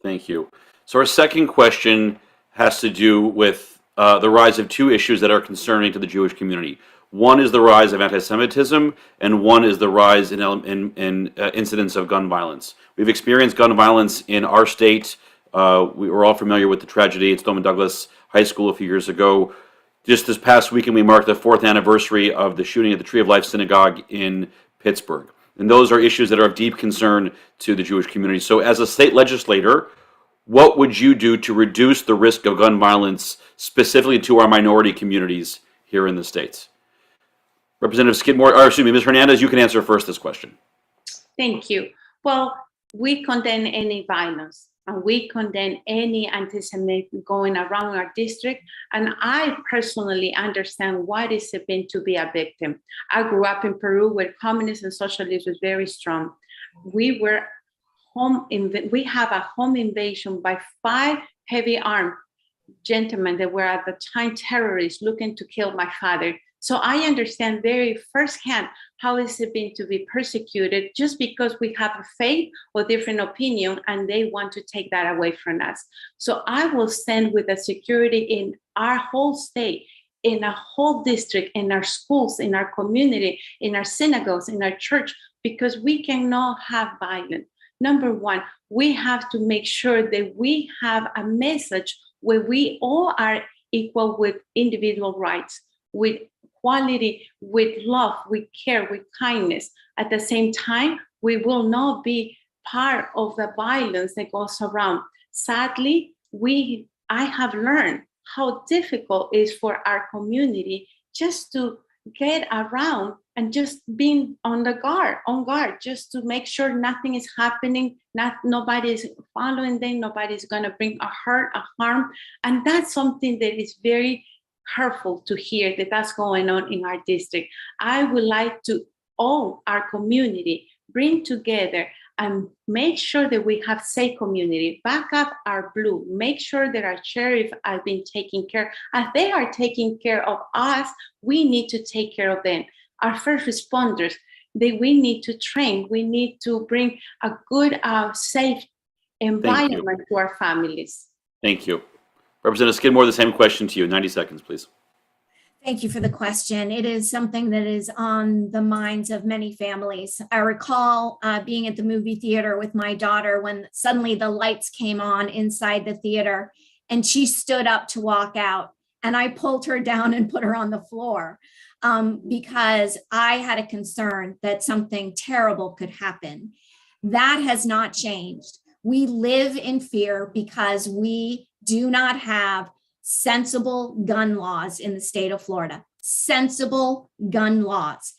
Thank you. So our second question has to do with the rise of two issues that are concerning to the Jewish community. One is the rise of anti-Semitism, and one is the rise in incidents of gun violence. We've experienced gun violence in our state. We were all familiar with the tragedy at Stoneman Douglas High School a few years ago. Just this past weekend, we marked the 4th anniversary of the shooting at the Tree of Life Synagogue in Pittsburgh. And those are issues that are of deep concern to the Jewish community. So as a state legislator, what would you do to reduce the risk of gun violence, specifically to our minority communities here in the States? Representative Skidmore, or excuse me, Ms. Hernandez, you can answer first this question. Thank you. Well, we condemn any violence, and we condemn any anti-Semitism going around our district. And I personally understand what it's been to be a victim. I grew up in Peru, where communism and socialism was very strong. We have a home invasion by 5 heavy armed gentlemen that were at the time terrorists looking to kill my father. So I understand very firsthand how it's been to be persecuted just because we have a faith or different opinion, and they want to take that away from us. So I will stand with the security in our whole state, in our whole district, in our schools, in our community, in our synagogues, in our church, because we cannot have violence. Number one, we have to make sure that we have a message where we all are equal with individual rights, with quality, with love, with care, with kindness. At the same time, we will not be part of the violence that goes around. Sadly, I have learned how difficult it is for our community just to get around and just being on guard, just to make sure nothing is happening, nobody is following them, nobody's gonna bring a hurt, a harm. And that's something that is very hurtful to hear that's going on in our district. I would like to all our community bring together and make sure that we have safe community, back up our blue, make sure that our sheriff are being taken care. As they are taking care of us, we need to take care of them. Our first responders, we need to train, we need to bring a good, safe environment to our families. Thank you. Representative Skidmore, the same question to you. 90 seconds, please. Thank you for the question. It is something that is on the minds of many families. I recall being at the movie theater with my daughter when suddenly the lights came on inside the theater and she stood up to walk out, and I pulled her down and put her on the floor because I had a concern that something terrible could happen. That has not changed. We live in fear because we do not have sensible gun laws in the state of Florida. Sensible gun laws.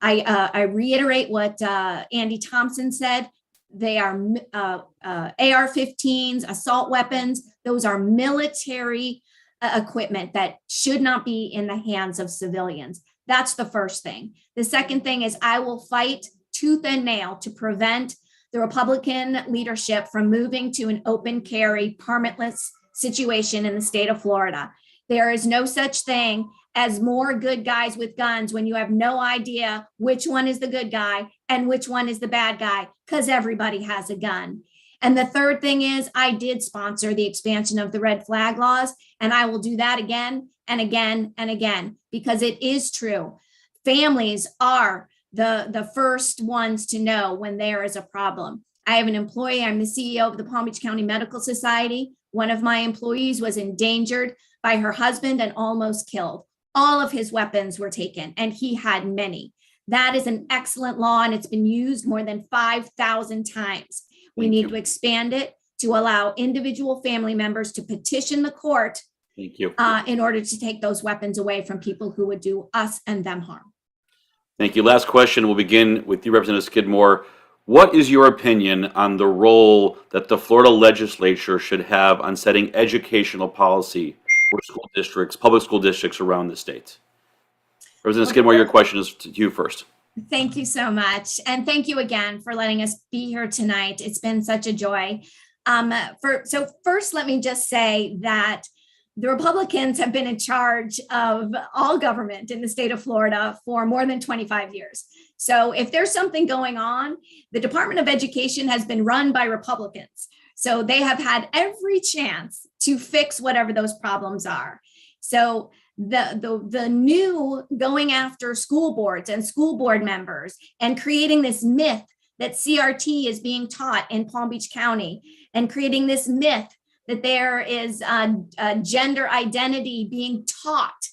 I reiterate what Andy Thompson said. They are AR-15s, assault weapons. Those are military equipment that should not be in the hands of civilians. That's the first thing. The second thing is I will fight tooth and nail to prevent the Republican leadership from moving to an open carry permitless situation in the state of Florida. There is no such thing as more good guys with guns when you have no idea which one is the good guy and which one is the bad guy, because everybody has a gun. And the third thing is I did sponsor the expansion of the red flag laws, and I will do that again and again and again, because it is true. Families are the first ones to know when there is a problem. I have an employee, I'm the CEO of the Palm Beach County Medical Society. One of my employees was endangered by her husband and almost killed. All of his weapons were taken, and he had many. That is an excellent law, and it's been used more than 5,000 times. We need to expand it to allow individual family members to petition the court in order to take those weapons away from people who would do us and them harm. Thank you. Last question. We'll begin with you, Representative Skidmore. What is your opinion on the role that the Florida legislature should have on setting educational policy for school districts, public school districts around the state? Representative Skidmore, your question is to you first. Thank you so much. And thank you again for letting us be here tonight. It's been such a joy. So first, let me just say that the Republicans have been in charge of all government in the state of Florida for more than 25 years. So if there's something going on, the Department of Education has been run by Republicans. So they have had every chance to fix whatever those problems are. So the new going after school boards and school board members and creating this myth that CRT is being taught in Palm Beach County and creating this myth that there is a gender identity being taught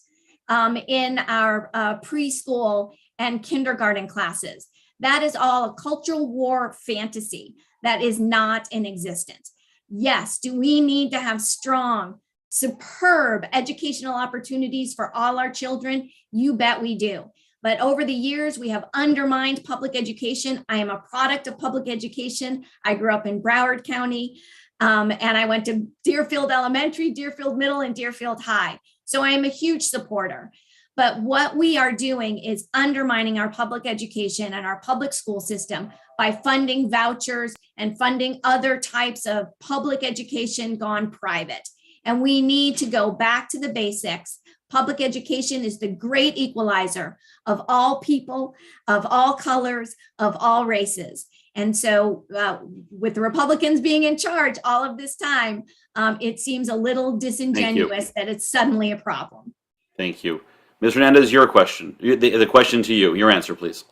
in our preschool and kindergarten classes. That is all a cultural war fantasy that is not in existence. Yes, do we need to have strong, superb educational opportunities for all our children? You bet we do. But over the years, we have undermined public education. I am a product of public education. I grew up in Broward County. And I went to Deerfield Elementary, Deerfield Middle, and Deerfield High. So I am a huge supporter. But what we are doing is undermining our public education and our public school system by funding vouchers and funding other types of public education gone private. And we need to go back to the basics. Public education is the great equalizer of all people, of all colors, of all races. And so with the Republicans being in charge all of this time, it seems a little disingenuous that it's suddenly a problem. Thank you. Ms. Hernandez, your question. The question to you. Your answer, please.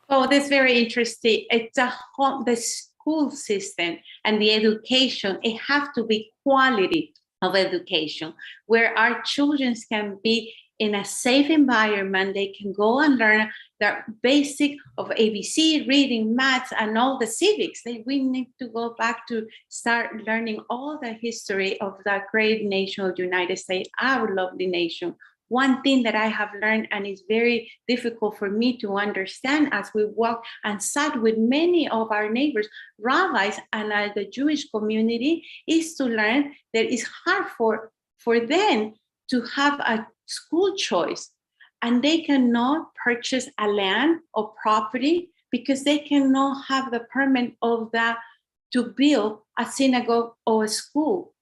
Oh, that's very interesting. It's the school system and the education, it have to be quality of education where our children can be in a safe environment. They can go and learn the basic of ABC, reading, maths, and all the civics. We need to go back to start learning all the history of that great nation of the United States, our lovely nation. One thing that I have learned, and it's very difficult for me to understand as we walk and sat with many of our neighbors, rabbis, and the Jewish community, is to learn that it's hard for them to have a school choice, and they cannot purchase a land or property because they cannot have the permit of that to build a synagogue or a school.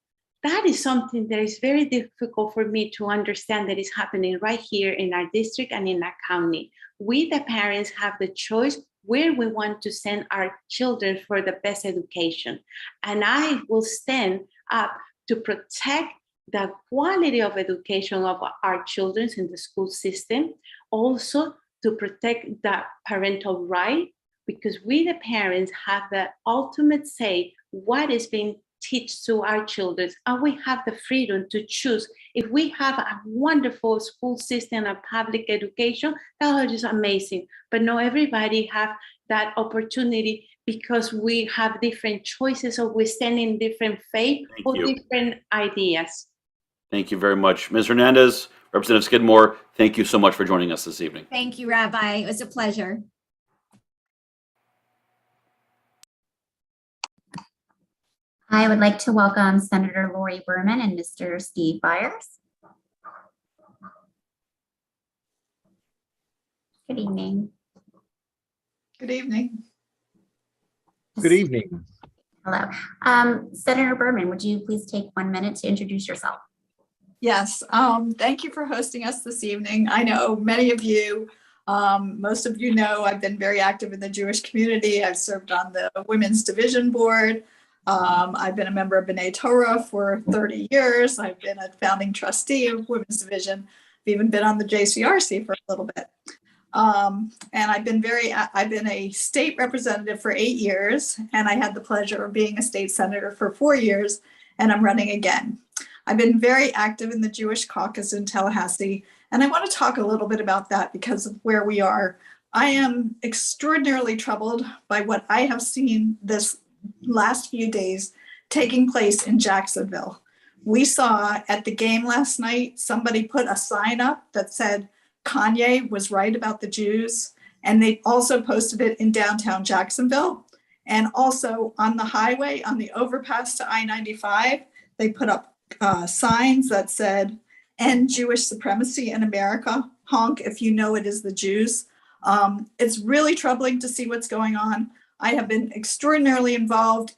That is something that is very difficult for me to understand that is happening right here in our district and in our county. We, the parents, have the choice where we want to send our children for the best education. And I will stand up to protect the quality of education of our children in the school system, also to protect the parental right, because we, the parents, have the ultimate say what is being teach to our children, and we have the freedom to choose. If we have a wonderful school system of public education, that is just amazing. But not everybody have that opportunity because we have different choices, or we stand in different faith or different ideas. Thank you very much. Ms. Hernandez, Representative Skidmore, thank you so much for joining us this evening. Thank you, Rabbi. It was a pleasure. I would like to welcome Senator Lori Berman and Mr. Steve Byers. Good evening. Good evening. Good evening. Hello. Senator Berman, would you please take 1 minute to introduce yourself? Yes, thank you for hosting us this evening. I know many of you, most of you know, I've been very active in the Jewish community. I've served on the Women's Division Board. I've been a member of B'nai Torah for 30 years. I've been a founding trustee of Women's Division. I've even been on the JCRC for a little bit. And I've been a state representative for 8 years, and I had the pleasure of being a state senator for 4 years, and I'm running again. I've been very active in the Jewish caucus in Tallahassee, and I want to talk a little bit about that because of where we are. I am extraordinarily troubled by what I have seen this last few days taking place in Jacksonville. We saw at the game last night, somebody put a sign up that said Kanye was right about the Jews, and they also posted it in downtown Jacksonville. And also on the highway, on the overpass to I-95, they put up signs that said, "End Jewish supremacy in America, honk if you know it is the Jews." It's really troubling to see what's going on. I have been extraordinarily involved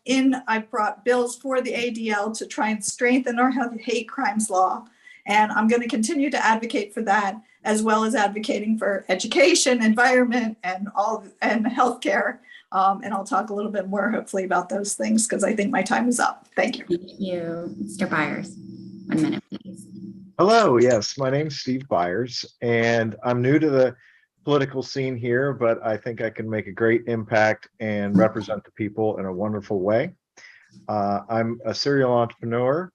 I've brought bills for the ADL to try and strengthen our hate crimes law. And I'm going to continue to advocate for that, as well as advocating for education, environment, and healthcare. And I'll talk a little bit more, hopefully, about those things because I think my time is up. Thank you. Thank you. Mr. Byers, 1 minute, please. Hello, yes, my name's Steve Byers, and I'm new to the political scene here, but I think I can make a great impact and represent the people in a wonderful way. I'm a serial entrepreneur.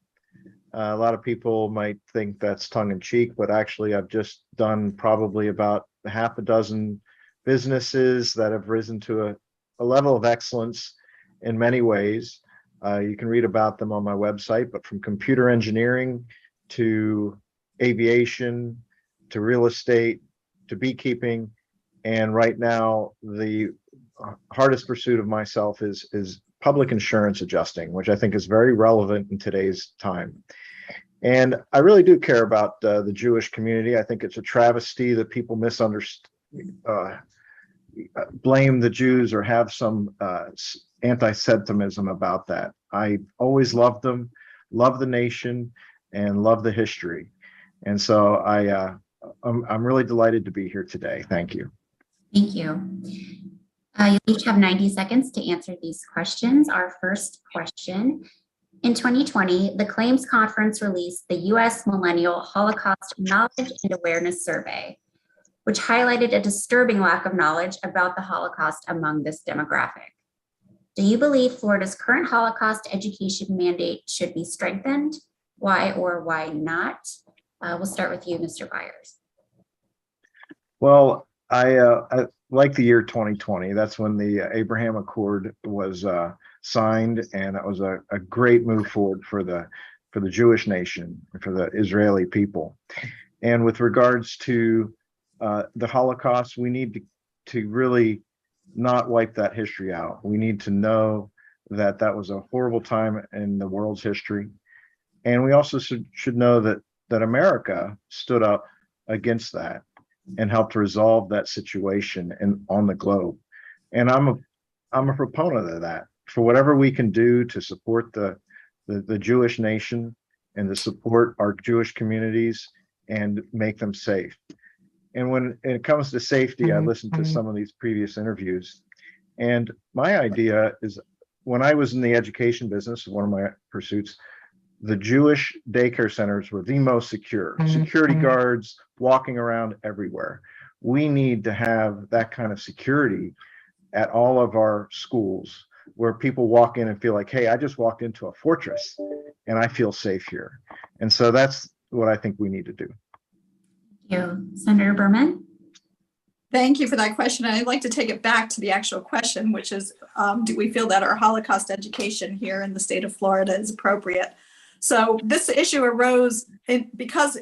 A lot of people might think that's tongue-in-cheek, but actually I've just done probably about half a dozen businesses that have risen to a level of excellence in many ways. You can read about them on my website, but from computer engineering to aviation to real estate to beekeeping, and right now the hardest pursuit of myself is public insurance adjusting, which I think is very relevant in today's time. And I really do care about the Jewish community. I think it's a travesty that people blame the Jews or have some anti-Semitism about that. I always loved them, love the nation, and love the history. And so I'm really delighted to be here today. Thank you. Thank you. You each have 90 seconds to answer these questions. Our first question. In 2020, the Claims Conference released the U.S. Millennial Holocaust Knowledge and Awareness Survey, which highlighted a disturbing lack of knowledge about the Holocaust among this demographic. Do you believe Florida's current Holocaust education mandate should be strengthened? Why or why not? We'll start with you, Mr. Byers. Well, I like the year 2020. That's when the Abraham Accord was signed, and it was a great move forward for the Jewish nation, for the Israeli people. And with regards to the Holocaust, we need to really not wipe that history out. We need to know that that was a horrible time in the world's history. And we also should know that America stood up against that and helped resolve that situation on the globe. And I'm a proponent of that. For whatever we can do to support the Jewish nation and to support our Jewish communities and make them safe. And when it comes to safety, I listened to some of these previous interviews. And my idea is, when I was in the education business, one of my pursuits, the Jewish daycare centers were the most secure. Security guards walking around everywhere. We need to have that kind of security at all of our schools, where people walk in and feel like, hey, I just walked into a fortress and I feel safe here. And so that's what I think we need to do. Thank you. Senator Berman? Thank you for that question. I'd like to take it back to the actual question, which is, do we feel that our Holocaust education here in the state of Florida is appropriate? So this issue arose because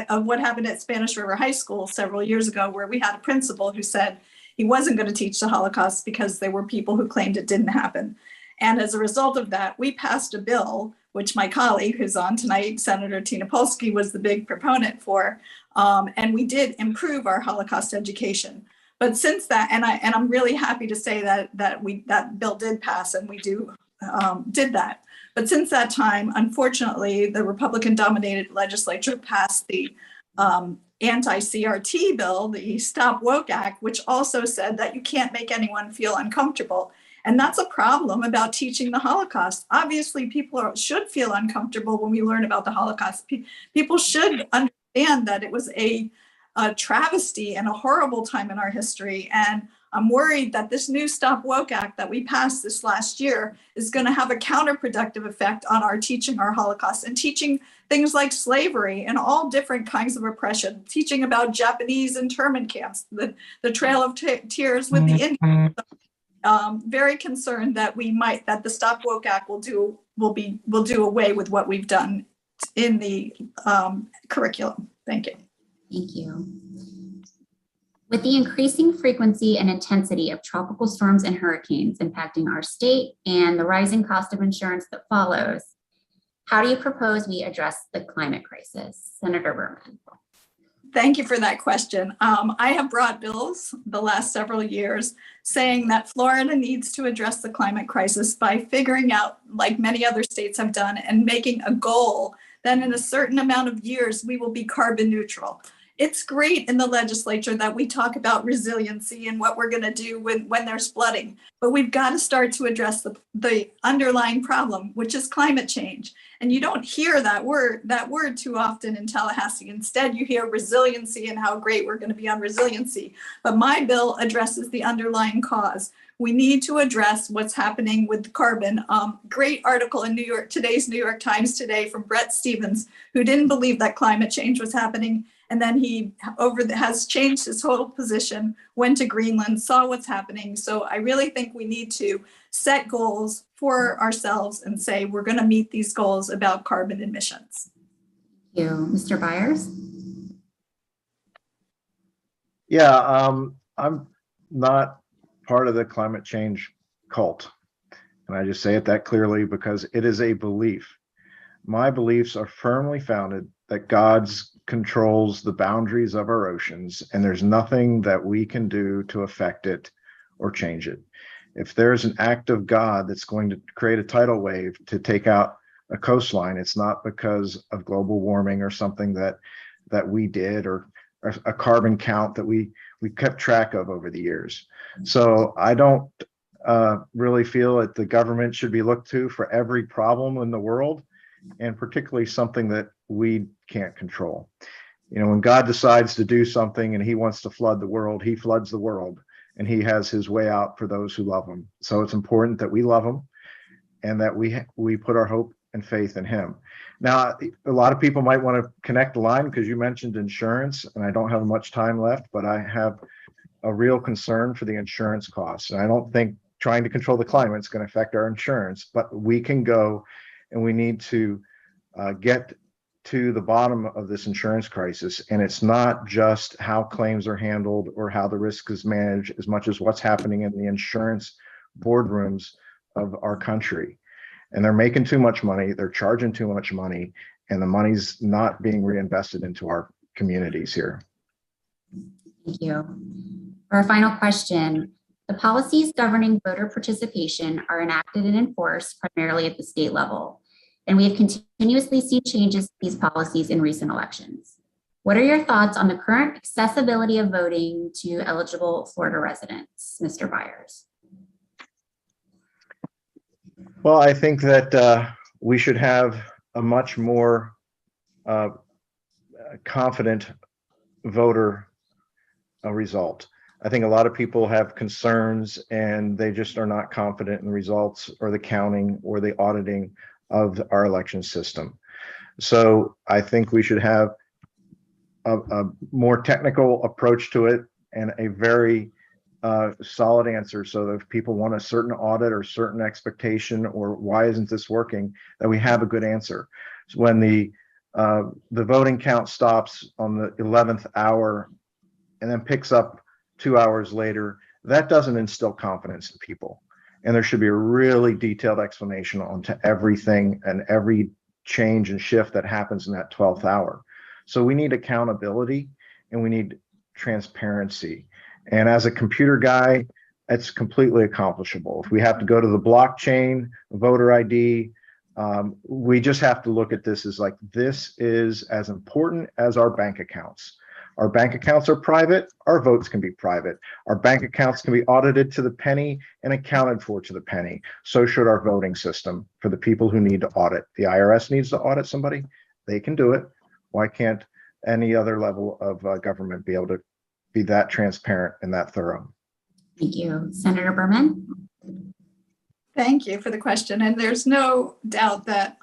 of what happened at Spanish River High School several years ago, where we had a principal who said he wasn't going to teach the Holocaust because there were people who claimed it didn't happen. And as a result of that, we passed a bill, which my colleague who's on tonight, Senator Tina Polsky, was the big proponent for. And we did improve our Holocaust education. But since that, and I'm really happy to say that bill did pass, and we did that. But since that time, unfortunately, the Republican-dominated legislature passed the anti-CRT bill, the Stop Woke Act, which also said that you can't make anyone feel uncomfortable. And that's a problem about teaching the Holocaust. Obviously, people should feel uncomfortable when we learn about the Holocaust. People should understand that it was a travesty and a horrible time in our history. And I'm worried that this new Stop Woke Act that we passed this last year is going to have a counterproductive effect on our teaching our Holocaust and teaching things like slavery and all different kinds of oppression, teaching about Japanese internment camps, the Trail of Tears with the Indians. Very concerned that that the Stop Woke Act will do away with what we've done in the curriculum. Thank you. Thank you. With the increasing frequency and intensity of tropical storms and hurricanes impacting our state and the rising cost of insurance that follows, how do you propose we address the climate crisis? Senator Berman. Thank you for that question. I have brought bills the last several years saying that Florida needs to address the climate crisis by figuring out, like many other states have done, and making a goal that in a certain amount of years, we will be carbon neutral. It's great in the legislature that we talk about resiliency and what we're going to do when there's flooding, but we've got to start to address the underlying problem, which is climate change. And you don't hear that word too often in Tallahassee. Instead, you hear resiliency and how great we're going to be on resiliency. But my bill addresses the underlying cause. We need to address what's happening with carbon. Great article in today's New York Times today from Brett Stevens, who didn't believe that climate change was happening. And then he has changed his whole position, went to Greenland, saw what's happening. So I really think we need to set goals for ourselves and say, we're going to meet these goals about carbon emissions. Thank you. Mr. Byers? Yeah, I'm not part of the climate change cult. And I just say it that clearly because it is a belief. My beliefs are firmly founded that God's controls the boundaries of our oceans, and there's nothing that we can do to affect it or change it. If there's an act of God that's going to create a tidal wave to take out a coastline, it's not because of global warming or something that we did or a carbon count that we kept track of over the years. So I don't really feel that the government should be looked to for every problem in the world, and particularly something that we can't control. You know, when God decides to do something and he wants to flood the world, he floods the world, and he has his way out for those who love him. So it's important that we love him and that we put our hope and faith in him. Now, a lot of people might want to connect the line because you mentioned insurance, and I don't have much time left, but I have a real concern for the insurance costs. And I don't think trying to control the climate is going to affect our insurance, but we can go and we need to get to the bottom of this insurance crisis. And it's not just how claims are handled or how the risk is managed as much as what's happening in the insurance boardrooms of our country. And they're making too much money, they're charging too much money, and the money's not being reinvested into our communities here. Thank you. For our final question, the policies governing voter participation are enacted and enforced primarily at the state level, and we have continuously seen changes to these policies in recent elections. What are your thoughts on the current accessibility of voting to eligible Florida residents, Mr. Byers? Well, I think that we should have a much more confident voter result. I think a lot of people have concerns and they just are not confident in the results or the counting or the auditing of our election system. So I think we should have a more technical approach to it and a very solid answer, so that if people want a certain audit or certain expectation or why isn't this working, that we have a good answer. when the voting count stops on the 11th hour and then picks up 2 hours later, that doesn't instill confidence in people. And there should be a really detailed explanation onto everything and every change and shift that happens in that 12th hour. So we need accountability and we need transparency. And as a computer guy, it's completely accomplishable. If we have to go to the blockchain, voter ID, we just have to look at this as like, this is as important as our bank accounts. Our bank accounts are private, our votes can be private. Our bank accounts can be audited to the penny and accounted for to the penny. So should our voting system for the people who need to audit. The IRS needs to audit somebody, they can do it. Why can't any other level of government be able to be that transparent and that thorough? Thank you. Senator Berman? Thank you for the question. And there's no doubt that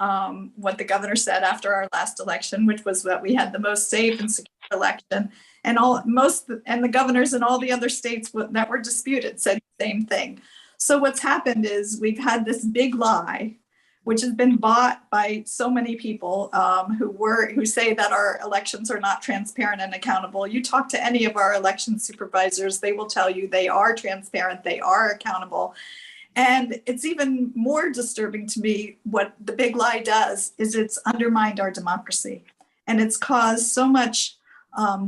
what the governor said after our last election, which was that we had the most safe and secure election, and the governors in all the other states that were disputed said the same thing. So what's happened is we've had this big lie, which has been bought by so many people who say that our elections are not transparent and accountable. You talk to any of our election supervisors, they will tell you they are transparent, they are accountable. And it's even more disturbing to me what the big lie does is it's undermined our democracy. And it's caused so much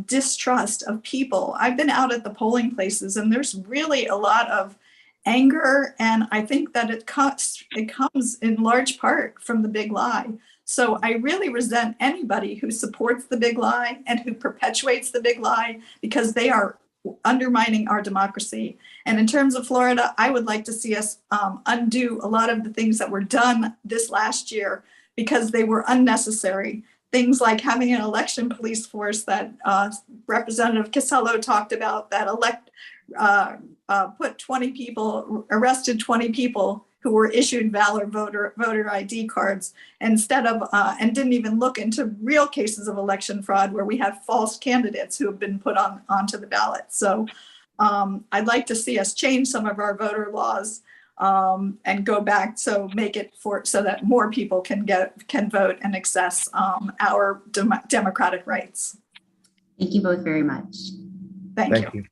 distrust of people. I've been out at the polling places and there's really a lot of anger. And I think that it comes in large part from the big lie. So I really resent anybody who supports the big lie and who perpetuates the big lie because they are undermining our democracy. And in terms of Florida, I would like to see us undo a lot of the things that were done this last year because they were unnecessary. Things like having an election police force that Representative Casello talked about that put 20 people, arrested 20 people who were issued valid voter ID cards instead of, and didn't even look into real cases of election fraud where we have false candidates who have been put onto the ballot. So I'd like to see us change some of our voter laws and go back, so make it so that more people can vote and access our democratic rights. Thank you both very much. Thank you.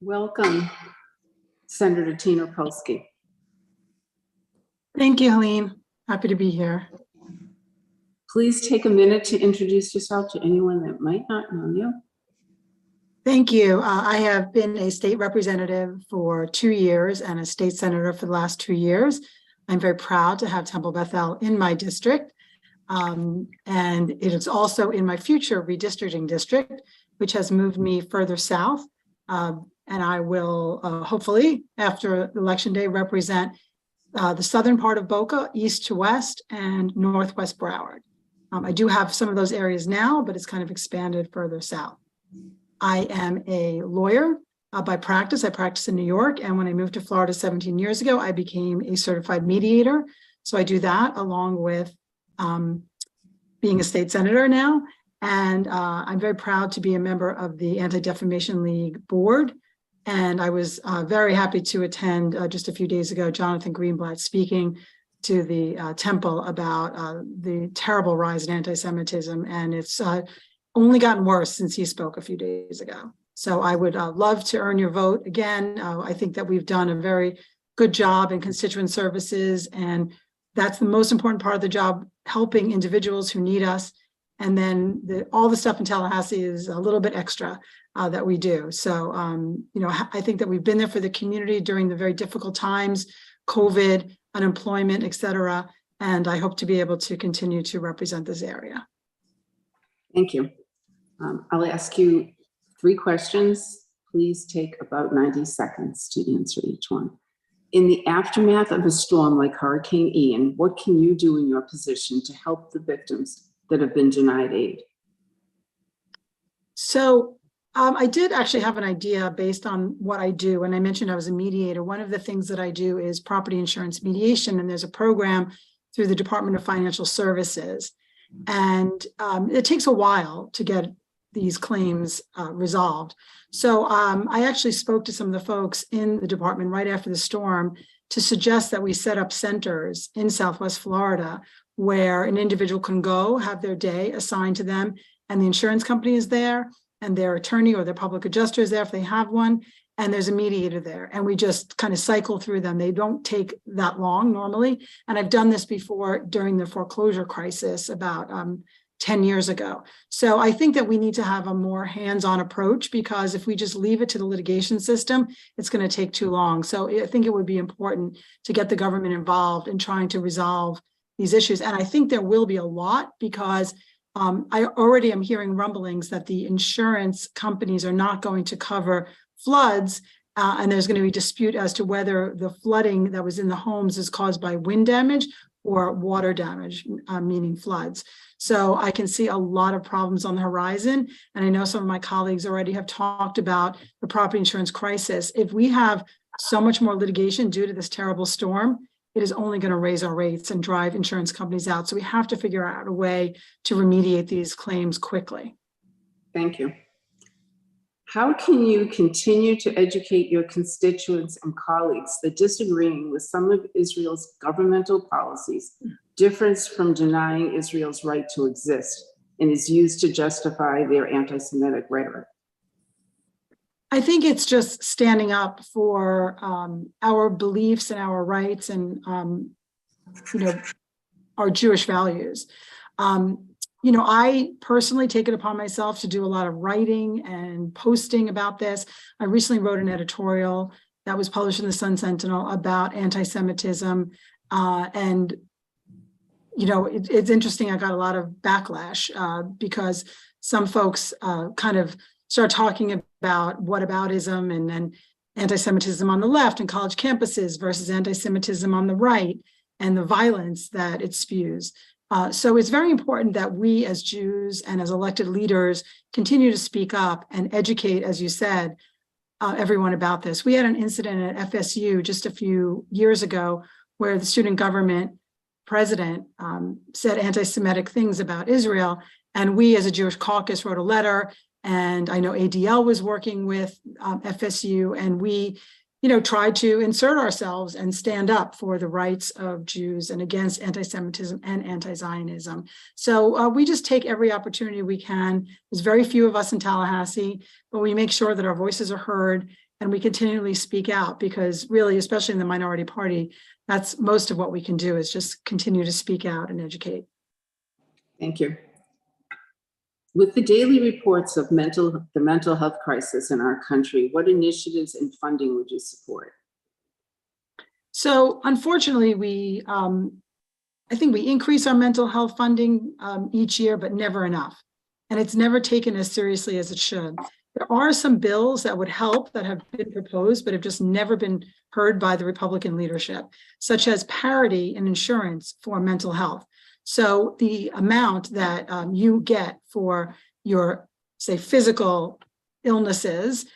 Welcome, Senator Tina Polsky. Thank you, Helene. Happy to be here. Please take a minute to introduce yourself to anyone that might not know you. Thank you. I have been a state representative for 2 years and a state senator for the last 2 years. I'm very proud to have Temple Bethel in my district. And it is also in my future redistricting district, which has moved me further south. And I will hopefully, after Election Day, represent the southern part of Boca, east to west, and northwest Broward. I do have some of those areas now, but it's kind of expanded further south. I am a lawyer by practice. I practice in New York, and when I moved to Florida 17 years ago, I became a certified mediator. So I do that along with being a state senator now. And I'm very proud to be a member of the Anti-Defamation League board. And I was very happy to attend just a few days ago, Jonathan Greenblatt speaking to the Temple about the terrible rise in anti-Semitism. And it's only gotten worse since he spoke a few days ago. So I would love to earn your vote again. I think that we've done a very good job in constituent services. And that's the most important part of the job, helping individuals who need us. And then all the stuff in Tallahassee is a little bit extra that we do. So, I think that we've been there for the community during the very difficult times, COVID, unemployment, et cetera. And I hope to be able to continue to represent this area. Thank you. I'll ask you 3 questions. Please take about 90 seconds to answer each one. In the aftermath of a storm like Hurricane Ian, what can you do in your position to help the victims that have been denied aid? So I did actually have an idea based on what I do. And I mentioned I was a mediator. One of the things that I do is property insurance mediation. And there's a program through the Department of Financial Services. And it takes a while to get these claims resolved. So I actually spoke to some of the folks in the department right after the storm to suggest that we set up centers in Southwest Florida where an individual can go, have their day assigned to them, and the insurance company is there, and their attorney or their public adjuster is there if they have one, and there's a mediator there. And we just kind of cycle through them. They don't take that long normally. And I've done this before during the foreclosure crisis about 10 years ago. So I think that we need to have a more hands-on approach, because if we just leave it to the litigation system, it's going to take too long. So I think it would be important to get the government involved in trying to resolve these issues. And I think there will be a lot, because I already am hearing rumblings that the insurance companies are not going to cover floods, and there's going to be dispute as to whether the flooding that was in the homes is caused by wind damage or water damage, meaning floods. So I can see a lot of problems on the horizon. And I know some of my colleagues already have talked about the property insurance crisis. If we have so much more litigation due to this terrible storm, it is only going to raise our rates and drive insurance companies out. So we have to figure out a way to remediate these claims quickly. Thank you. How can you continue to educate your constituents and colleagues that disagreeing with some of Israel's governmental policies differs from denying Israel's right to exist and is used to justify their anti-Semitic rhetoric? I think it's just standing up for our beliefs and our rights and, our Jewish values. I personally take it upon myself to do a lot of writing and posting about this. I recently wrote an editorial that was published in the Sun Sentinel about anti-Semitism. It's interesting. I got a lot of backlash because some folks kind of start talking about whataboutism and then anti-Semitism on the left and college campuses versus anti-Semitism on the right and the violence that it spews. So it's very important that we as Jews and as elected leaders continue to speak up and educate, as you said, everyone about this. We had an incident at FSU just a few years ago where the student government president said anti-Semitic things about Israel. And we as a Jewish caucus wrote a letter, and I know ADL was working with FSU, and we tried to insert ourselves and stand up for the rights of Jews and against anti-Semitism and anti-Zionism. So we just take every opportunity we can. There's very few of us in Tallahassee, but we make sure that our voices are heard and we continually speak out, because really, especially in the minority party, that's most of what we can do is just continue to speak out and educate. Thank you. With the daily reports of the mental health crisis in our country, what initiatives and funding would you support? So unfortunately, I think we increase our mental health funding each year, but never enough. And it's never taken as seriously as it should. There are some bills that would help that have been proposed, but have just never been heard by the Republican leadership, such as parity in insurance for mental health. So the amount that you get for your, say, physical illnesses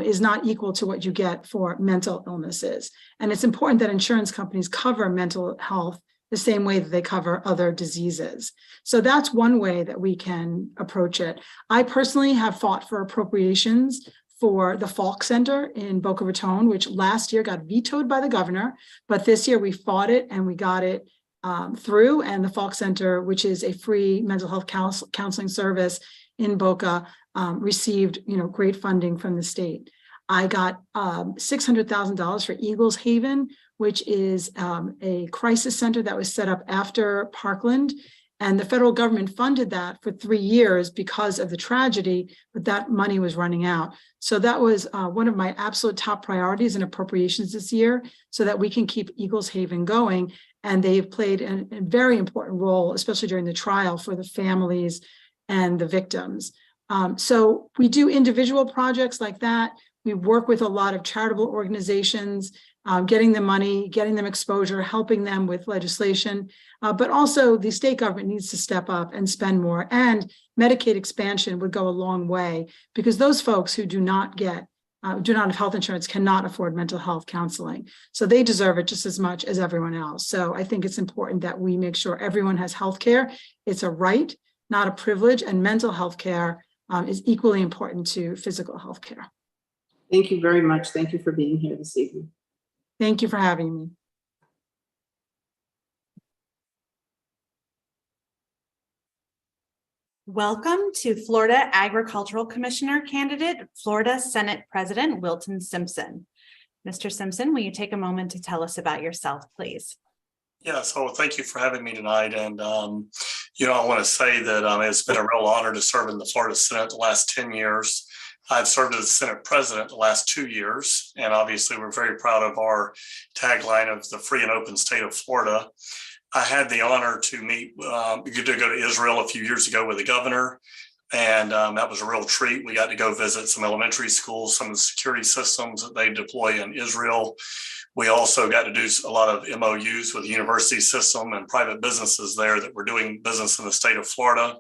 is not equal to what you get for mental illnesses. And it's important that insurance companies cover mental health the same way that they cover other diseases. So that's one way that we can approach it. I personally have fought for appropriations for the Falk Center in Boca Raton, which last year got vetoed by the governor, but this year we fought it and we got it through. And the Falk Center, which is a free mental health counseling service in Boca, received great funding from the state. I got $600,000 for Eagles Haven, which is a crisis center that was set up after Parkland. And the federal government funded that for 3 years because of the tragedy, but that money was running out. So that was one of my absolute top priorities in appropriations this year, so that we can keep Eagles Haven going. And they've played a very important role, especially during the trial, for the families and the victims. So we do individual projects like that. We work with a lot of charitable organizations, getting them money, getting them exposure, helping them with legislation. But also the state government needs to step up and spend more. And Medicaid expansion would go a long way, because those folks who do not have health insurance cannot afford mental health counseling. So they deserve it just as much as everyone else. So I think it's important that we make sure everyone has health care. It's a right, not a privilege, and mental health care is equally important to physical health care. Thank you very much. Thank you for being here this evening. Thank you for having me. Welcome to Florida Agricultural Commissioner candidate, Florida Senate President Wilton Simpson. Mr. Simpson, will you take a moment to tell us about yourself, please? Yeah, so thank you for having me tonight. And, I want to say that it's been a real honor to serve in the Florida Senate the last 10 years. I've served as Senate President the last 2 years. And obviously, we're very proud of our tagline of the free and open state of Florida. I had the honor to go to Israel a few years ago with the governor. And that was a real treat. We got to go visit some elementary schools, some of the security systems that they deploy in Israel. We also got to do a lot of MOUs with the university system and private businesses there that were doing business in the state of Florida.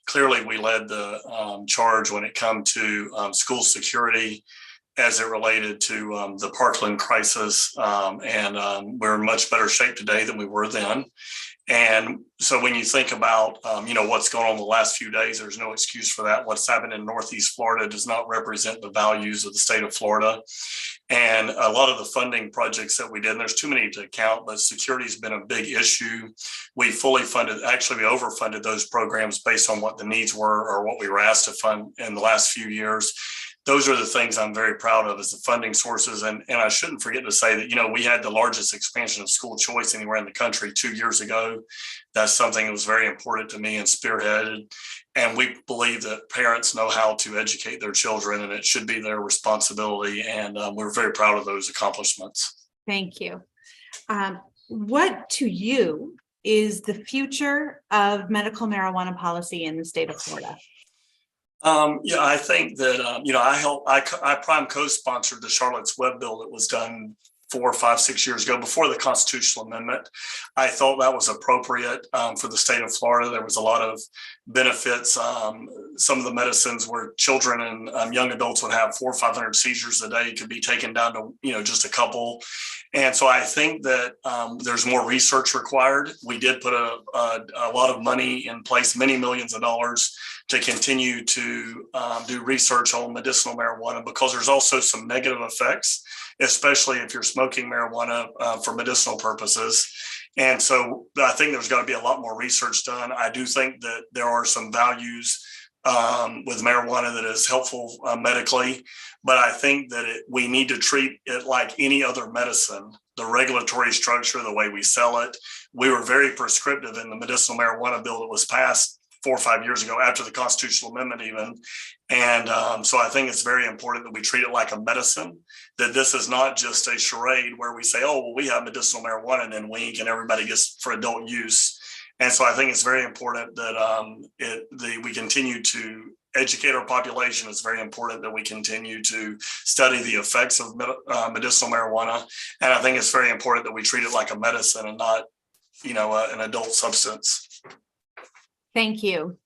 Clearly, we led the charge when it come to school security as it related to the Parkland crisis. We're in much better shape today than we were then. And so when you think about, what's going on the last few days, there's no excuse for that. What's happened in Northeast Florida does not represent the values of the state of Florida. And a lot of the funding projects that we did, and there's too many to count, but security has been a big issue. We overfunded those programs based on what the needs were or what we were asked to fund in the last few years. Those are the things I'm very proud of, is the funding sources. And I shouldn't forget to say that, we had the largest expansion of school choice anywhere in the country 2 years ago. That's something that was very important to me and spearheaded. And we believe that parents know how to educate their children, and it should be their responsibility. And we're very proud of those accomplishments. Thank you. What to you is the future of medical marijuana policy in the state of Florida? I think that, I prime co-sponsored the Charlotte's Web bill that was done 4, 5, 6 years ago before the constitutional amendment. I thought that was appropriate for the state of Florida. There was a lot of benefits. Some of the medicines where children and young adults would have 400 or 500 seizures a day could be taken down to, just a couple. And so I think that there's more research required. We did put a lot of money in place, many millions of dollars, to continue to do research on medicinal marijuana, because there's also some negative effects, especially if you're smoking marijuana for medicinal purposes. And so I think there's got to be a lot more research done. I do think that there are some values with marijuana that is helpful medically, but I think that we need to treat it like any other medicine. The regulatory structure, the way we sell it. We were very prescriptive in the medicinal marijuana bill that was passed 4 or 5 years ago, after the constitutional amendment even. And so I think it's very important that we treat it like a medicine, that this is not just a charade where we say, oh, well, we have medicinal marijuana and then wink and everybody gets for adult use. And so I think it's very important that we continue to educate our population. It's very important that we continue to study the effects of medicinal marijuana. And I think it's very important that we treat it like a medicine and not, an adult substance. Thank you.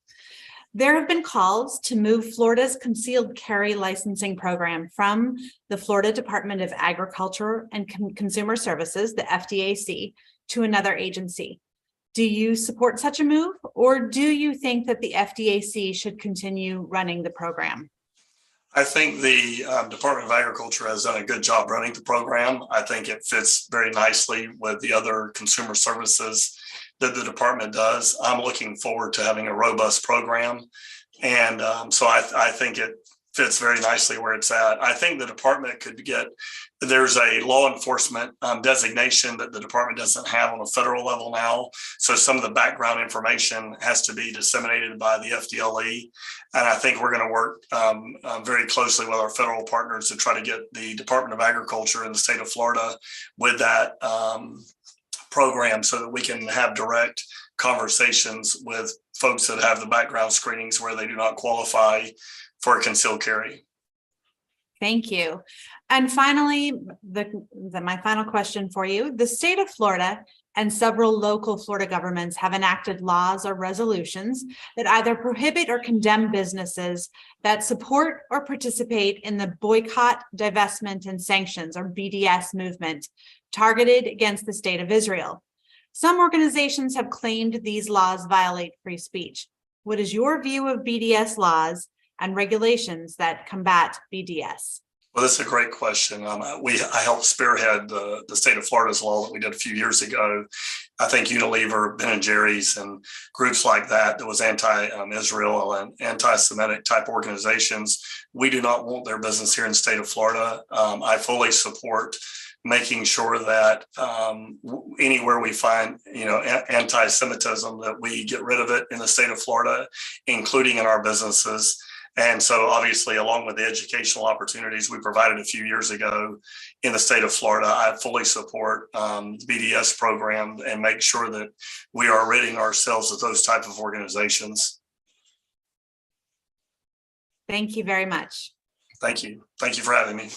There have been calls to move Florida's concealed carry licensing program from the Florida Department of Agriculture and Consumer Services, the FDAC, to another agency. Do you support such a move, or do you think that the FDAC should continue running the program? I think the Department of Agriculture has done a good job running the program. I think it fits very nicely with the other consumer services that the department does. I'm looking forward to having a robust program. And so I think it fits very nicely where it's at. I think the department there's a law enforcement designation that the department doesn't have on a federal level now. So some of the background information has to be disseminated by the FDLE. And I think we're going to work very closely with our federal partners to try to get the Department of Agriculture in the state of Florida with that program, so that we can have direct conversations with folks that have the background screenings where they do not qualify for concealed carry. Thank you. And finally, my final question for you. The state of Florida and several local Florida governments have enacted laws or resolutions that either prohibit or condemn businesses that support or participate in the boycott, divestment, and sanctions, or BDS movement, targeted against the state of Israel. Some organizations have claimed these laws violate free speech. What is your view of BDS laws, and regulations that combat BDS? Well, that's a great question. I helped spearhead the state of Florida's law that we did a few years ago. I think Unilever, Ben and Jerry's, and groups like that was anti-Israel and anti-Semitic type organizations. We do not want their business here in the state of Florida. I fully support making sure that anywhere we find, anti-Semitism, that we get rid of it in the state of Florida, including in our businesses. And so obviously, along with the educational opportunities we provided a few years ago in the state of Florida, I fully support the BDS program and make sure that we are ridding ourselves of those type of organizations. Thank you very much. Thank you. Thank you for having me.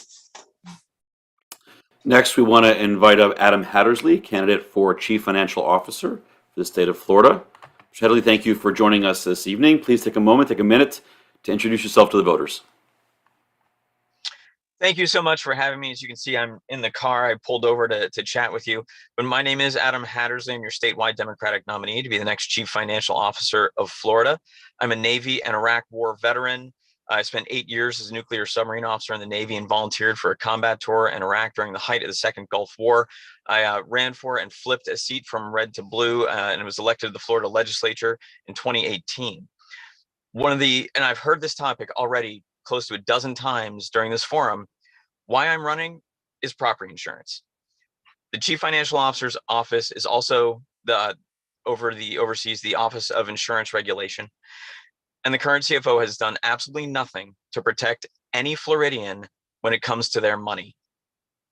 Next, we want to invite up Adam Hattersley, candidate for Chief Financial Officer for the state of Florida. Mr. Hattersley, thank you for joining us this evening. Please take a minute to introduce yourself to the voters. Thank you so much for having me. As you can see, I'm in the car. I pulled over to chat with you. But my name is Adam Hattersley. I'm your statewide Democratic nominee to be the next Chief Financial Officer of Florida. I'm a Navy and Iraq War veteran. I spent 8 years as a nuclear submarine officer in the Navy and volunteered for a combat tour in Iraq during the height of the Second Gulf War. I ran for and flipped a seat from red to blue and was elected to the Florida legislature in 2018. And I've heard this topic already close to a dozen times during this forum. Why I'm running is property insurance. The Chief Financial Officer's office is also oversees the Office of Insurance Regulation. And the current CFO has done absolutely nothing to protect any Floridian when it comes to their money.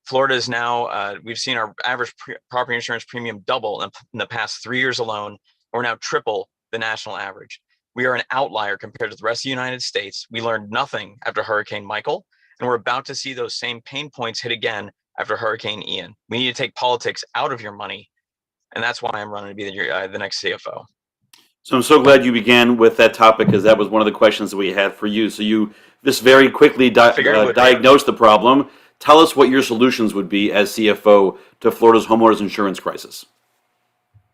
Florida is now, we've seen our average property insurance premium double in the past 3 years alone. We're now triple the national average. We are an outlier compared to the rest of the United States. We learned nothing after Hurricane Michael, and we're about to see those same pain points hit again after Hurricane Ian. We need to take politics out of your money, and that's why I'm running to be the next CFO. So I'm so glad you began with that topic, because that was one of the questions that we had for you. So you just very quickly diagnosed the problem. Tell us what your solutions would be as CFO to Florida's homeowners insurance crisis.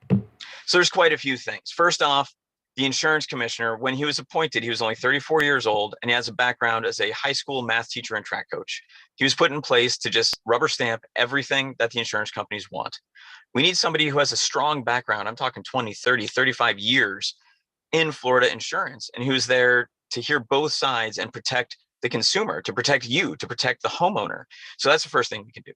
So there's quite a few things. First off, the insurance commissioner, when he was appointed, he was only 34 years old, and he has a background as a high school math teacher and track coach. He was put in place to just rubber stamp everything that the insurance companies want. We need somebody who has a strong background. I'm talking 20, 30, 35 years in Florida insurance, and who's there to hear both sides and protect the consumer, to protect you, to protect the homeowner. So that's the first thing we can do.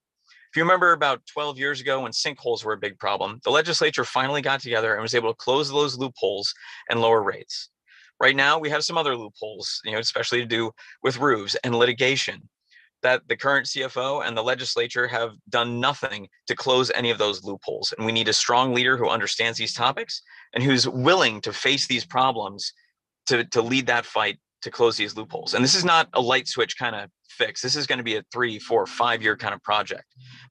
If you remember about 12 years ago when sinkholes were a big problem, the legislature finally got together and was able to close those loopholes and lower rates. Right now, we have some other loopholes, especially to do with roofs and litigation, that the current CFO and the legislature have done nothing to close any of those loopholes. And we need a strong leader who understands these topics and who's willing to face these problems to lead that fight to close these loopholes. And this is not a light switch kind of fix. This is going to be a 3, 4, 5 year kind of project.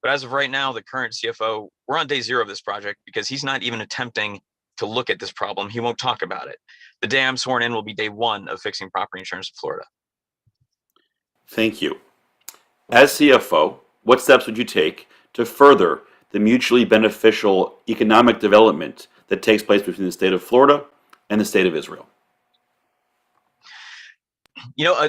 But as of right now, the current CFO, we're on day 0 of this project because he's not even attempting to look at this problem. He won't talk about it. The day I'm sworn in will be day 1 of fixing property insurance in Florida. Thank you. As CFO, what steps would you take to further the mutually beneficial economic development that takes place between the state of Florida and the state of Israel?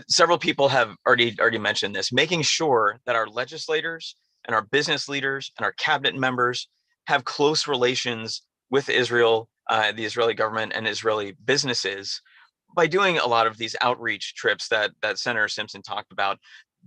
Several people have already mentioned this, making sure that our legislators and our business leaders and our cabinet members have close relations with Israel, the Israeli government and Israeli businesses by doing a lot of these outreach trips that Senator Simpson talked about,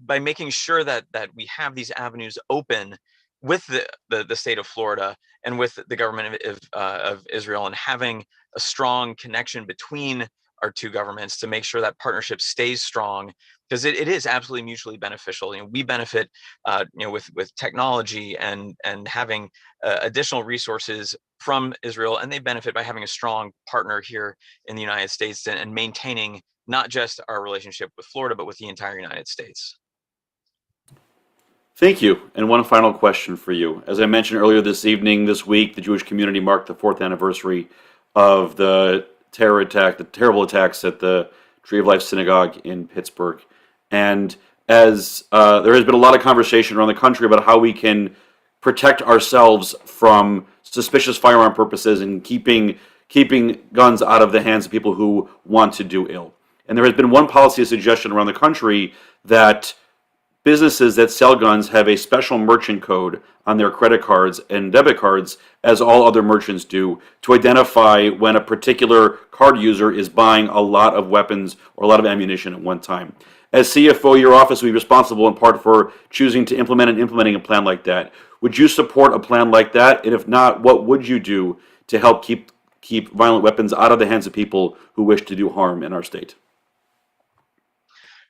by making sure that we have these avenues open with the state of Florida and with the government of Israel, and having a strong connection between our two governments to make sure that partnership stays strong, because it is absolutely mutually beneficial. We benefit, with technology and having additional resources from Israel, and they benefit by having a strong partner here in the United States and maintaining not just our relationship with Florida, but with the entire United States. Thank you. And one final question for you. As I mentioned earlier this week, the Jewish community marked the 4th anniversary of the terrible attacks at the Tree of Life Synagogue in Pittsburgh. And as there has been a lot of conversation around the country about how we can protect ourselves from suspicious firearm purposes and keeping guns out of the hands of people who want to do ill. And there has been one policy suggestion around the country that businesses that sell guns have a special merchant code on their credit cards and debit cards, as all other merchants do, to identify when a particular card user is buying a lot of weapons or a lot of ammunition at one time. As CFO, your office will be responsible in part for choosing to implementing a plan like that. Would you support a plan like that? And if not, what would you do to help keep violent weapons out of the hands of people who wish to do harm in our state?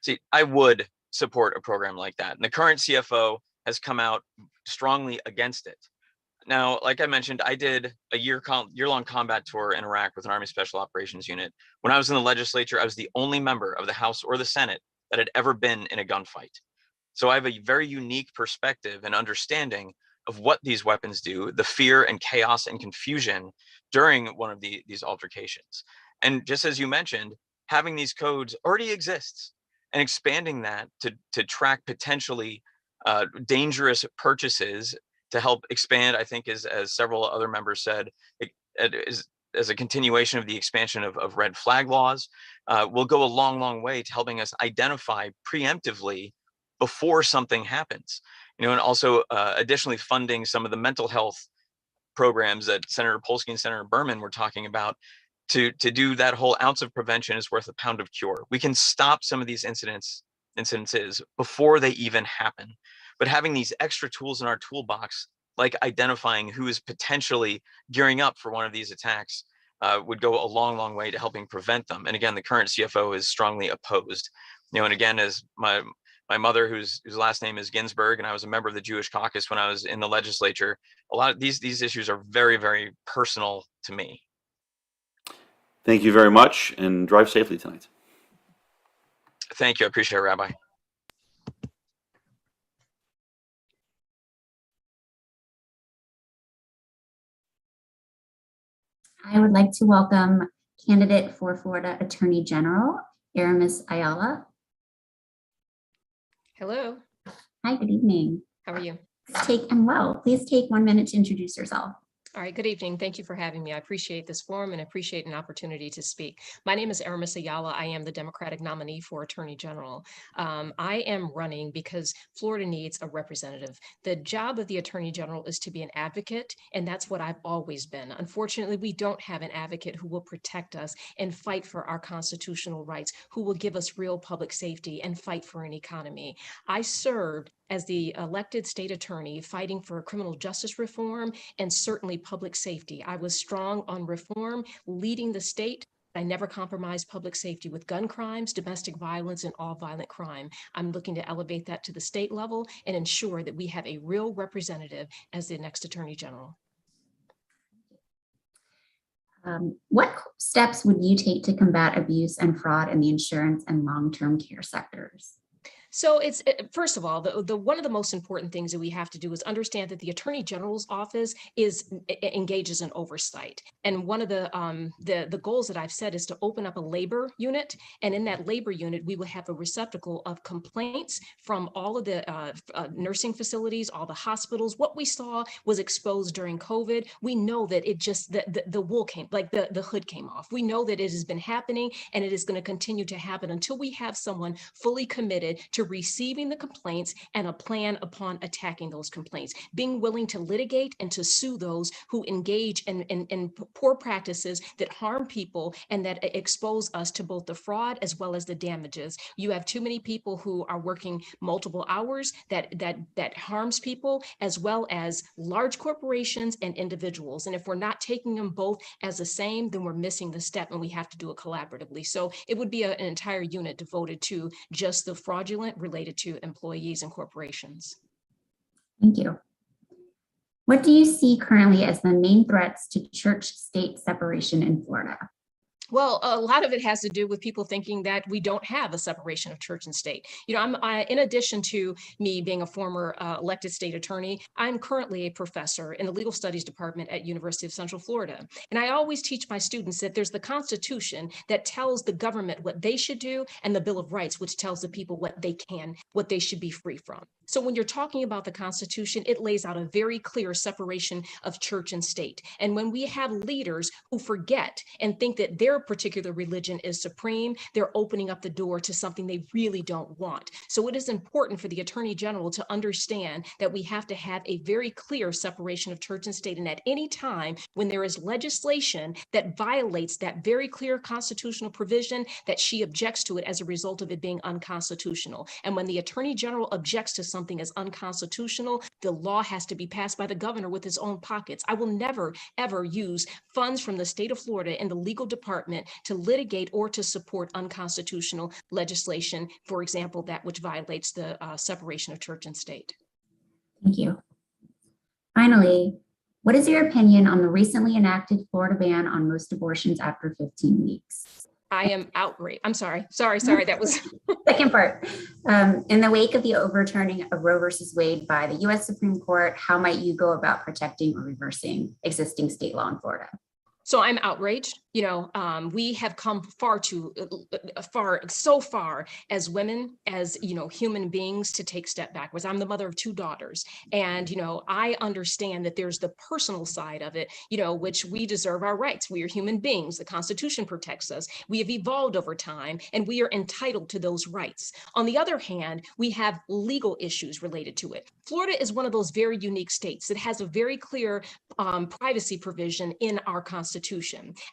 See, I would support a program like that. And the current CFO has come out strongly against it. Now, like I mentioned, I did a year-long combat tour in Iraq with an Army Special Operations Unit. When I was in the legislature, I was the only member of the House or the Senate that had ever been in a gunfight. So I have a very unique perspective and understanding of what these weapons do, the fear and chaos and confusion during one of these altercations. And just as you mentioned, having these codes already exists, and expanding that to track potentially dangerous purchases to help expand, I think, as several other members said, as a continuation of the expansion of red flag laws, will go a long, long way to helping us identify preemptively before something happens. And also additionally funding some of the mental health programs that Senator Polsky and Senator Berman were talking about. To do that whole ounce of prevention is worth a pound of cure. We can stop some of these incidences before they even happen. But having these extra tools in our toolbox, like identifying who is potentially gearing up for one of these attacks, would go a long, long way to helping prevent them. And again, the current CFO is strongly opposed. And again, as my mother, whose last name is Ginsburg, and I was a member of the Jewish caucus when I was in the legislature, a lot of these issues are very, very personal to me. Thank you very much, and drive safely tonight. Thank you. I appreciate it, Rabbi. I would like to welcome candidate for Florida Attorney General, Aramis Ayala. Hello. Hi, good evening. How are you? I'm well. Please take 1 minute to introduce yourself. All right, good evening. Thank you for having me. I appreciate this forum and appreciate an opportunity to speak. My name is Aramis Ayala. I am the Democratic nominee for Attorney General. I am running because Florida needs a representative. The job of the Attorney General is to be an advocate, and that's what I've always been. Unfortunately, we don't have an advocate who will protect us and fight for our constitutional rights, who will give us real public safety and fight for an economy. I served as the elected state attorney fighting for criminal justice reform and certainly public safety. I was strong on reform, leading the state. I never compromised public safety with gun crimes, domestic violence, and all violent crime. I'm looking to elevate that to the state level and ensure that we have a real representative as the next Attorney General. What steps would you take to combat abuse and fraud in the insurance and long-term care sectors? So it's first of all, the one of the most important things that we have to do is understand that the Attorney General's office engages in oversight. And one of the goals that I've set is to open up a labor unit. And in that labor unit, we will have a receptacle of complaints from all of the nursing facilities, all the hospitals. What we saw was exposed during COVID. We know that it just, the wool came, like the hood came off. We know that it has been happening and it is going to continue to happen until we have someone fully committed to receiving the complaints and a plan upon attacking those complaints, being willing to litigate and to sue those who engage in poor practices that harm people and that expose us to both the fraud as well as the damages. You have too many people who are working multiple hours that harms people, as well as large corporations and individuals. And if we're not taking them both as the same, then we're missing the step and we have to do it collaboratively. So it would be an entire unit devoted to just the fraudulent related to employees and corporations. Thank you. What do you see currently as the main threats to church-state separation in Florida? Well, a lot of it has to do with people thinking that we don't have a separation of church and state. You know, in addition to me being a former elected state attorney, I'm currently a professor in the legal studies department at University of Central Florida. And I always teach my students that there's the Constitution that tells the government what they should do and the Bill of Rights, which tells the people what they should be free from. So when you're talking about the Constitution, it lays out a very clear separation of church and state. And when we have leaders who forget and think that their particular religion is supreme, they're opening up the door to something they really don't want. So it is important for the Attorney General to understand that we have to have a very clear separation of church and state. And at any time when there is legislation that violates that very clear constitutional provision, that she objects to it as a result of it being unconstitutional. And when the Attorney General objects to something as unconstitutional, the law has to be passed by the governor with his own pockets. I will never, ever use funds from the state of Florida in the legal department to litigate or to support unconstitutional legislation, for example, that which violates the separation of church and state. Thank you. Finally, what is your opinion on the recently enacted Florida ban on most abortions after 15 weeks? I am outraged. I'm sorry. That was second part. In the wake of the overturning of Roe versus Wade by the U.S. Supreme Court, how might you go about protecting or reversing existing state law in Florida? So I'm outraged. We have come so far as women, as, human beings, to take a step backwards. I'm the mother of 2 daughters. And, I understand that there's the personal side of it, which we deserve our rights. We are human beings. The Constitution protects us. We have evolved over time, and we are entitled to those rights. On the other hand, we have legal issues related to it. Florida is one of those very unique states that has a very clear privacy provision in our Constitution.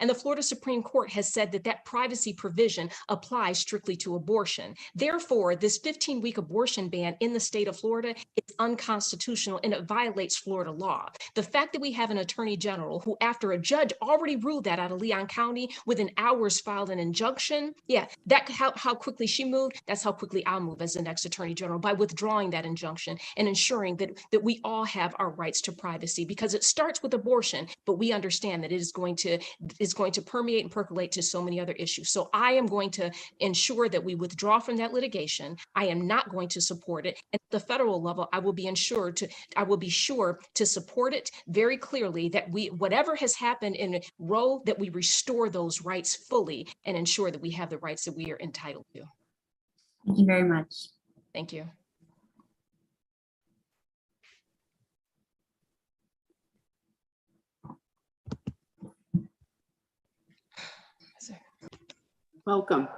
And the Florida Supreme Court has said that that privacy provision applies strictly to abortion. Therefore, this 15-week abortion ban in the state of Florida is unconstitutional, and it violates Florida law. The fact that we have an attorney general who, after a judge already ruled that out of Leon County, within hours filed an injunction, how quickly she moved, that's how quickly I'll move as the next attorney general, by withdrawing that injunction and ensuring that we all have our rights to privacy, because it starts with abortion, but we understand that it is going to permeate and percolate to so many other issues. So I am going to ensure that we withdraw from that litigation. I am not going to support it. At the federal level, I will be sure to support it very clearly, that whatever has happened in Roe, that we restore those rights fully and ensure that we have the rights that we are entitled to. Thank you very much. Thank you. Welcome.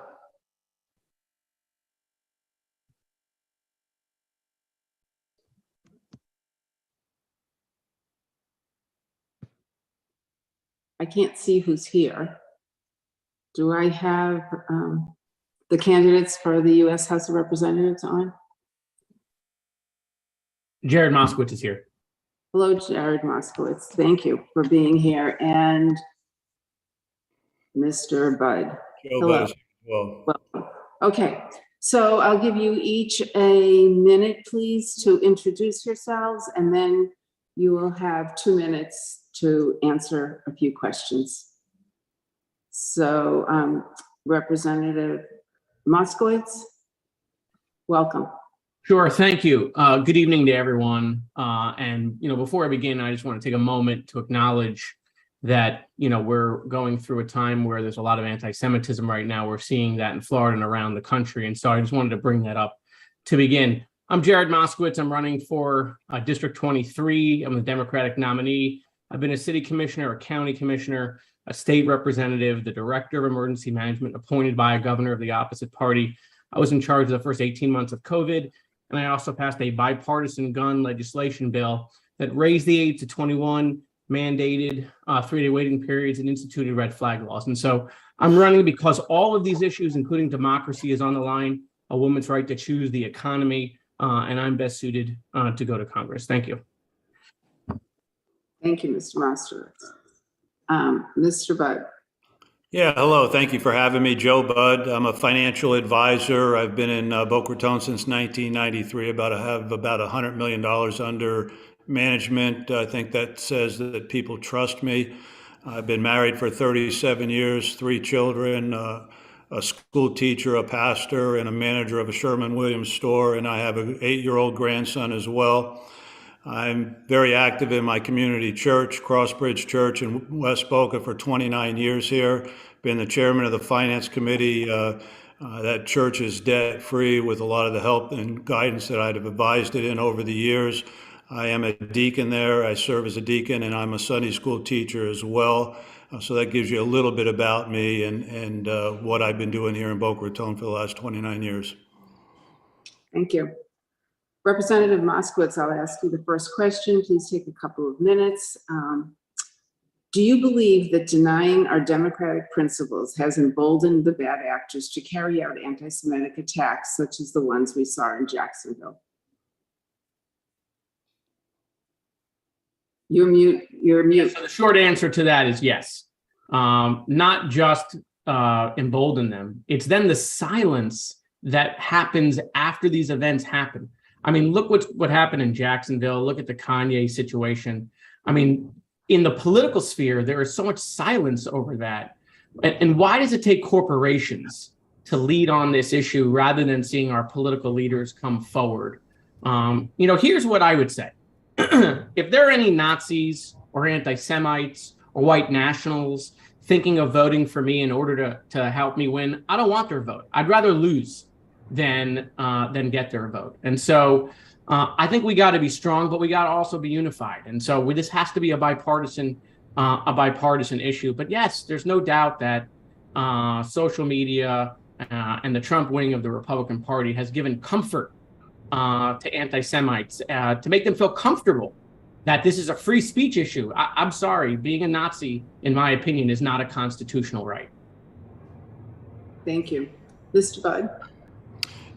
I can't see who's here. Do I have the candidates for the U.S. House of Representatives on? Jared Moskowitz is here. Hello, Jared Moskowitz. Thank you for being here. And Mr. Budd. Hello. Well, okay, so I'll give you each a minute, please, to introduce yourselves, and then you will have 2 minutes to answer a few questions. So Representative Moskowitz, welcome. Sure, thank you. Good evening to everyone. And before I begin, I just want to take a moment to acknowledge that we're going through a time where there's a lot of anti-Semitism right now. We're seeing that in Florida and around the country. And so I just wanted to bring that up to begin. I'm Jared Moskowitz. I'm running for District 23. I'm the Democratic nominee. I've been a city commissioner, a county commissioner, a state representative, the director of emergency management appointed by a governor of the opposite party. I was in charge of the first 18 months of COVID. And I also passed a bipartisan gun legislation bill that raised the age to 21, mandated 3-day waiting periods, and instituted red flag laws. And so I'm running because all of these issues, including democracy, is on the line, a woman's right to choose, the economy, and I'm best suited to go to Congress. Thank you. Thank you, Mr. Moskowitz. Mr. Budd. Yeah, hello. Thank you for having me. Joe Budd. I'm a financial advisor. I've been in Boca Raton since 1993. Have about $100 million under management. I think that says that people trust me. I've been married for 37 years, 3 children, a school teacher, a pastor, and a manager of a Sherwin-Williams store, and I have an 8-year-old grandson as well. I'm very active in my community church, Crossbridge Church in West Boca, for 29 years here. Been the chairman of the finance committee That church is debt-free with a lot of the help and guidance that I'd have advised it in over the years. I am a deacon there. I serve as a deacon, and I'm a Sunday school teacher as well. So that gives you a little bit about me and what I've been doing here in Boca Raton for the last 29 years. Thank you. Representative Moskowitz, I'll ask you the first question. Please take a couple of minutes. Do you believe that denying our democratic principles has emboldened the bad actors to carry out anti-Semitic attacks such as the ones we saw in Jacksonville? You're mute. You're mute. So the short answer to that is yes. Not just embolden them. It's then the silence that happens after these events happen. I mean, look what happened in Jacksonville. Look at the Kanye situation. I mean, in the political sphere, there is so much silence over that. And why does it take corporations to lead on this issue rather than seeing our political leaders come forward? Here's what I would say. If there are any Nazis or anti-Semites or white nationals thinking of voting for me in order to help me win, I don't want their vote. I'd rather lose than get their vote. And so I think we got to be strong, but we got to also be unified. And so this has to be a bipartisan issue. But yes, there's no doubt that social media and the Trump wing of the Republican Party has given comfort to anti-Semites to make them feel comfortable that this is a free speech issue. I'm sorry, being a Nazi, in my opinion, is not a constitutional right. Thank you. Mr. Budd?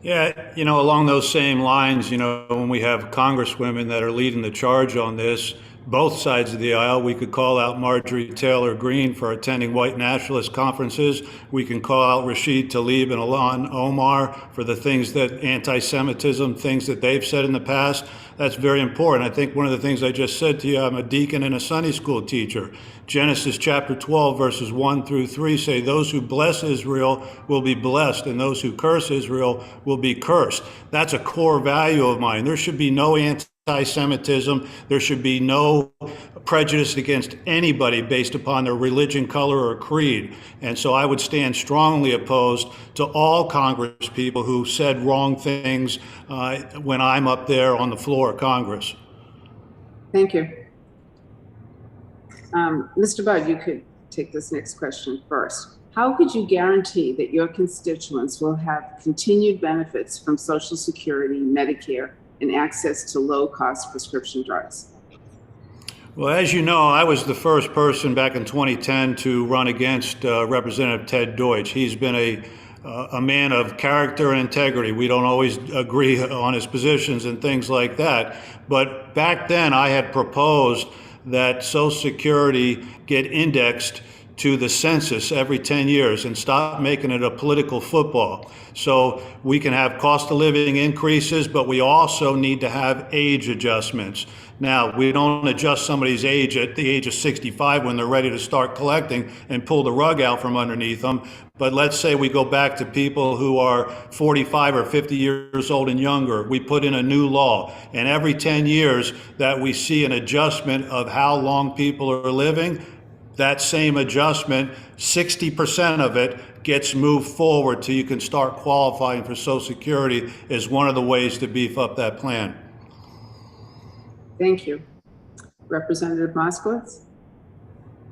Yeah, along those same lines, when we have congresswomen that are leading the charge on this, both sides of the aisle, we could call out Marjorie Taylor Greene for attending white nationalist conferences. We can call out Rashid Tlaib and Ilhan Omar for the things that anti-Semitism, things that they've said in the past. That's very important. I think one of the things I just said to you, I'm a deacon and a Sunday school teacher. Genesis chapter 12, verses 1-3 say, those who bless Israel will be blessed, and those who curse Israel will be cursed. That's a core value of mine. There should be no anti-Semitism. There should be no prejudice against anybody based upon their religion, color, or creed. And so I would stand strongly opposed to all Congress people who said wrong things when I'm up there on the floor of Congress. Thank you. Mr. Budd, you could take this next question first. How could you guarantee that your constituents will have continued benefits from Social Security, Medicare, and access to low-cost prescription drugs? Well, as you know, I was the first person back in 2010 to run against Representative Ted Deutsch. He's been a man of character and integrity. We don't always agree on his positions and things like that. But back then, I had proposed that Social Security get indexed to the census every 10 years and stop making it a political football. So we can have cost of living increases, but we also need to have age adjustments. Now, we don't adjust somebody's age at the age of 65 when they're ready to start collecting and pull the rug out from underneath them. But let's say we go back to people who are 45 or 50 years old and younger. We put in a new law, and every 10 years that we see an adjustment of how long people are living, that same adjustment, 60% of it gets moved forward till you can start qualifying for Social Security is one of the ways to beef up that plan. Thank you. Representative Moskowitz?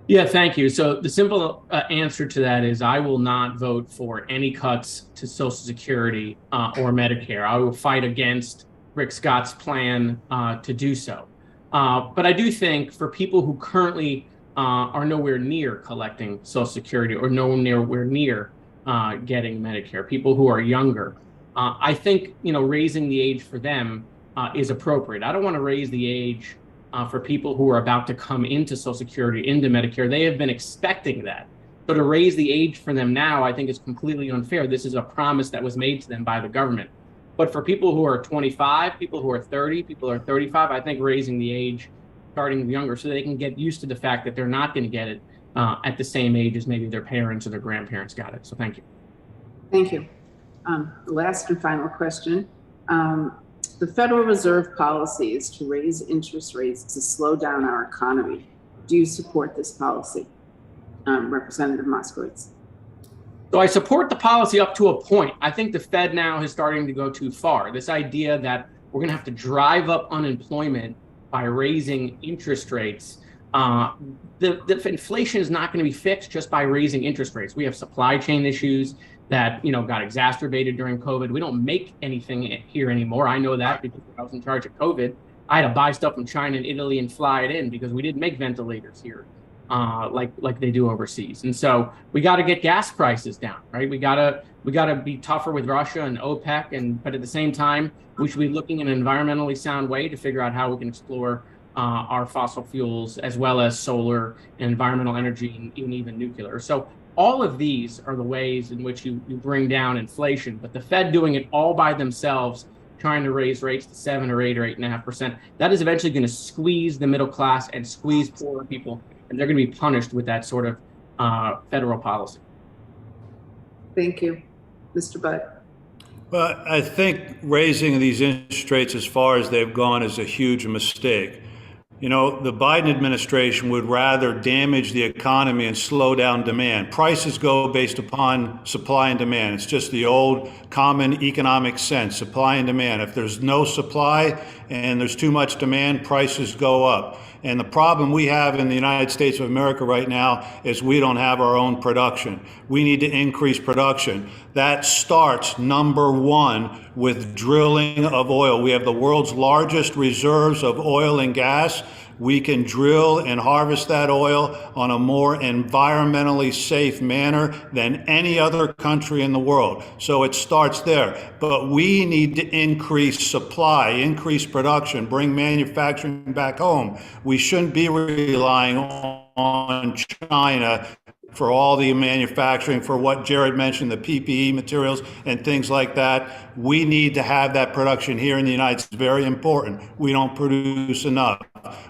Yeah, thank you. So the simple answer to that is I will not vote for any cuts to Social Security or Medicare. I will fight against Rick Scott's plan to do so. But I do think for people who currently are nowhere near collecting Social Security or nowhere near getting Medicare, people who are younger, I think raising the age for them is appropriate. I don't want to raise the age for people who are about to come into Social Security, into Medicare. They have been expecting that. So to raise the age for them now, I think is completely unfair. This is a promise that was made to them by the government. But for people who are 25, people who are 30, people who are 35, I think raising the age, starting younger, so they can get used to the fact that they're not going to get it at the same age as maybe their parents or their grandparents got it. So thank you. Thank you. Last and final question. The Federal Reserve policy is to raise interest rates to slow down our economy. Do you support this policy? Representative Moskowitz. So I support the policy up to a point. I think the Fed now is starting to go too far. This idea that we're going to have to drive up unemployment by raising interest rates. The inflation is not going to be fixed just by raising interest rates. We have supply chain issues that got exacerbated during COVID. We don't make anything here anymore. I know that because I was in charge of COVID. I had to buy stuff from China and Italy and fly it in because we didn't make ventilators here like they do overseas. And so we got to get gas prices down, right? We got to be tougher with Russia and OPEC, but at the same time, we should be looking in an environmentally sound way to figure out how we can explore our fossil fuels as well as solar and environmental energy and even nuclear. So all of these are the ways in which you bring down inflation, but the Fed doing it all by themselves, trying to raise rates to 7 or 8 or 8.5%, that is eventually going to squeeze the middle class and squeeze poorer people, and they're going to be punished with that sort of federal policy. Thank you. Mr. Budd. Well, I think raising these interest rates as far as they've gone is a huge mistake. The Biden administration would rather damage the economy and slow down demand. Prices go based upon supply and demand. It's just the old common economic sense, supply and demand. If there's no supply and there's too much demand, prices go up. And the problem we have in the United States of America right now is we don't have our own production. We need to increase production. That starts, number one, with drilling of oil. We have the world's largest reserves of oil and gas. We can drill and harvest that oil on a more environmentally safe manner than any other country in the world. So it starts there. But we need to increase supply, increase production, bring manufacturing back home. We shouldn't be relying on China for all the manufacturing, for what Jared mentioned, the PPE materials and things like that. We need to have that production here in the United States. It's very important. We don't produce enough.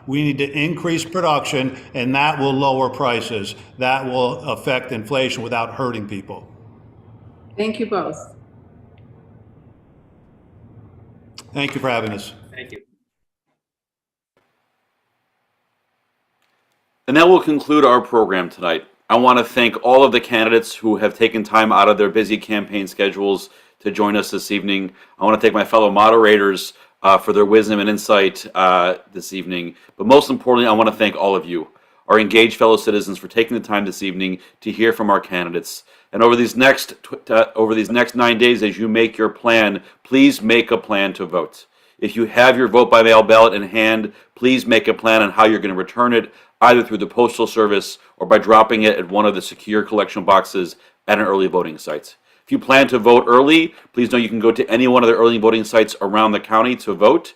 We need to increase production, and that will lower prices. That will affect inflation without hurting people. Thank you both. Thank you for having us. Thank you. And that will conclude our program tonight. I want to thank all of the candidates who have taken time out of their busy campaign schedules to join us this evening. I want to thank my fellow moderators for their wisdom and insight this evening. But most importantly, I want to thank all of you, our engaged fellow citizens, for taking the time this evening to hear from our candidates. And over these next 9 days, as you make your plan, please make a plan to vote. If you have your vote by mail ballot in hand, please make a plan on how you're going to return it, either through the Postal Service or by dropping it at one of the secure collection boxes at an early voting site. If you plan to vote early, please know you can go to any one of the early voting sites around the county to vote.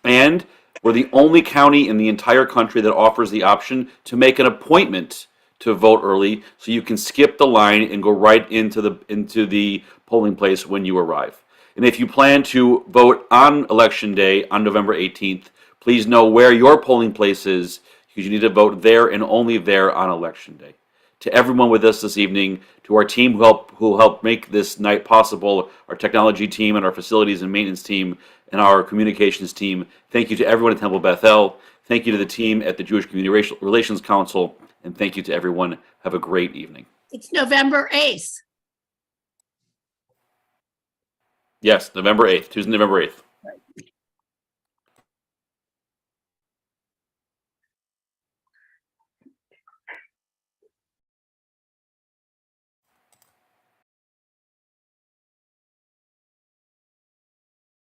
And we're the only county in the entire country that offers the option to make an appointment to vote early, so you can skip the line and go right into the polling place when you arrive. And if you plan to vote on Election Day on November 18th, please know where your polling place is, because you need to vote there and only there on Election Day. To everyone with us this evening, to our team who helped make this night possible, our technology team and our facilities and maintenance team and our communications team, thank you to everyone at Temple Beth El. Thank you to the team at the Jewish Community Relations Council, and thank you to everyone. Have a great evening. It's November 8th. Yes, November 8th, Tuesday, November 8th.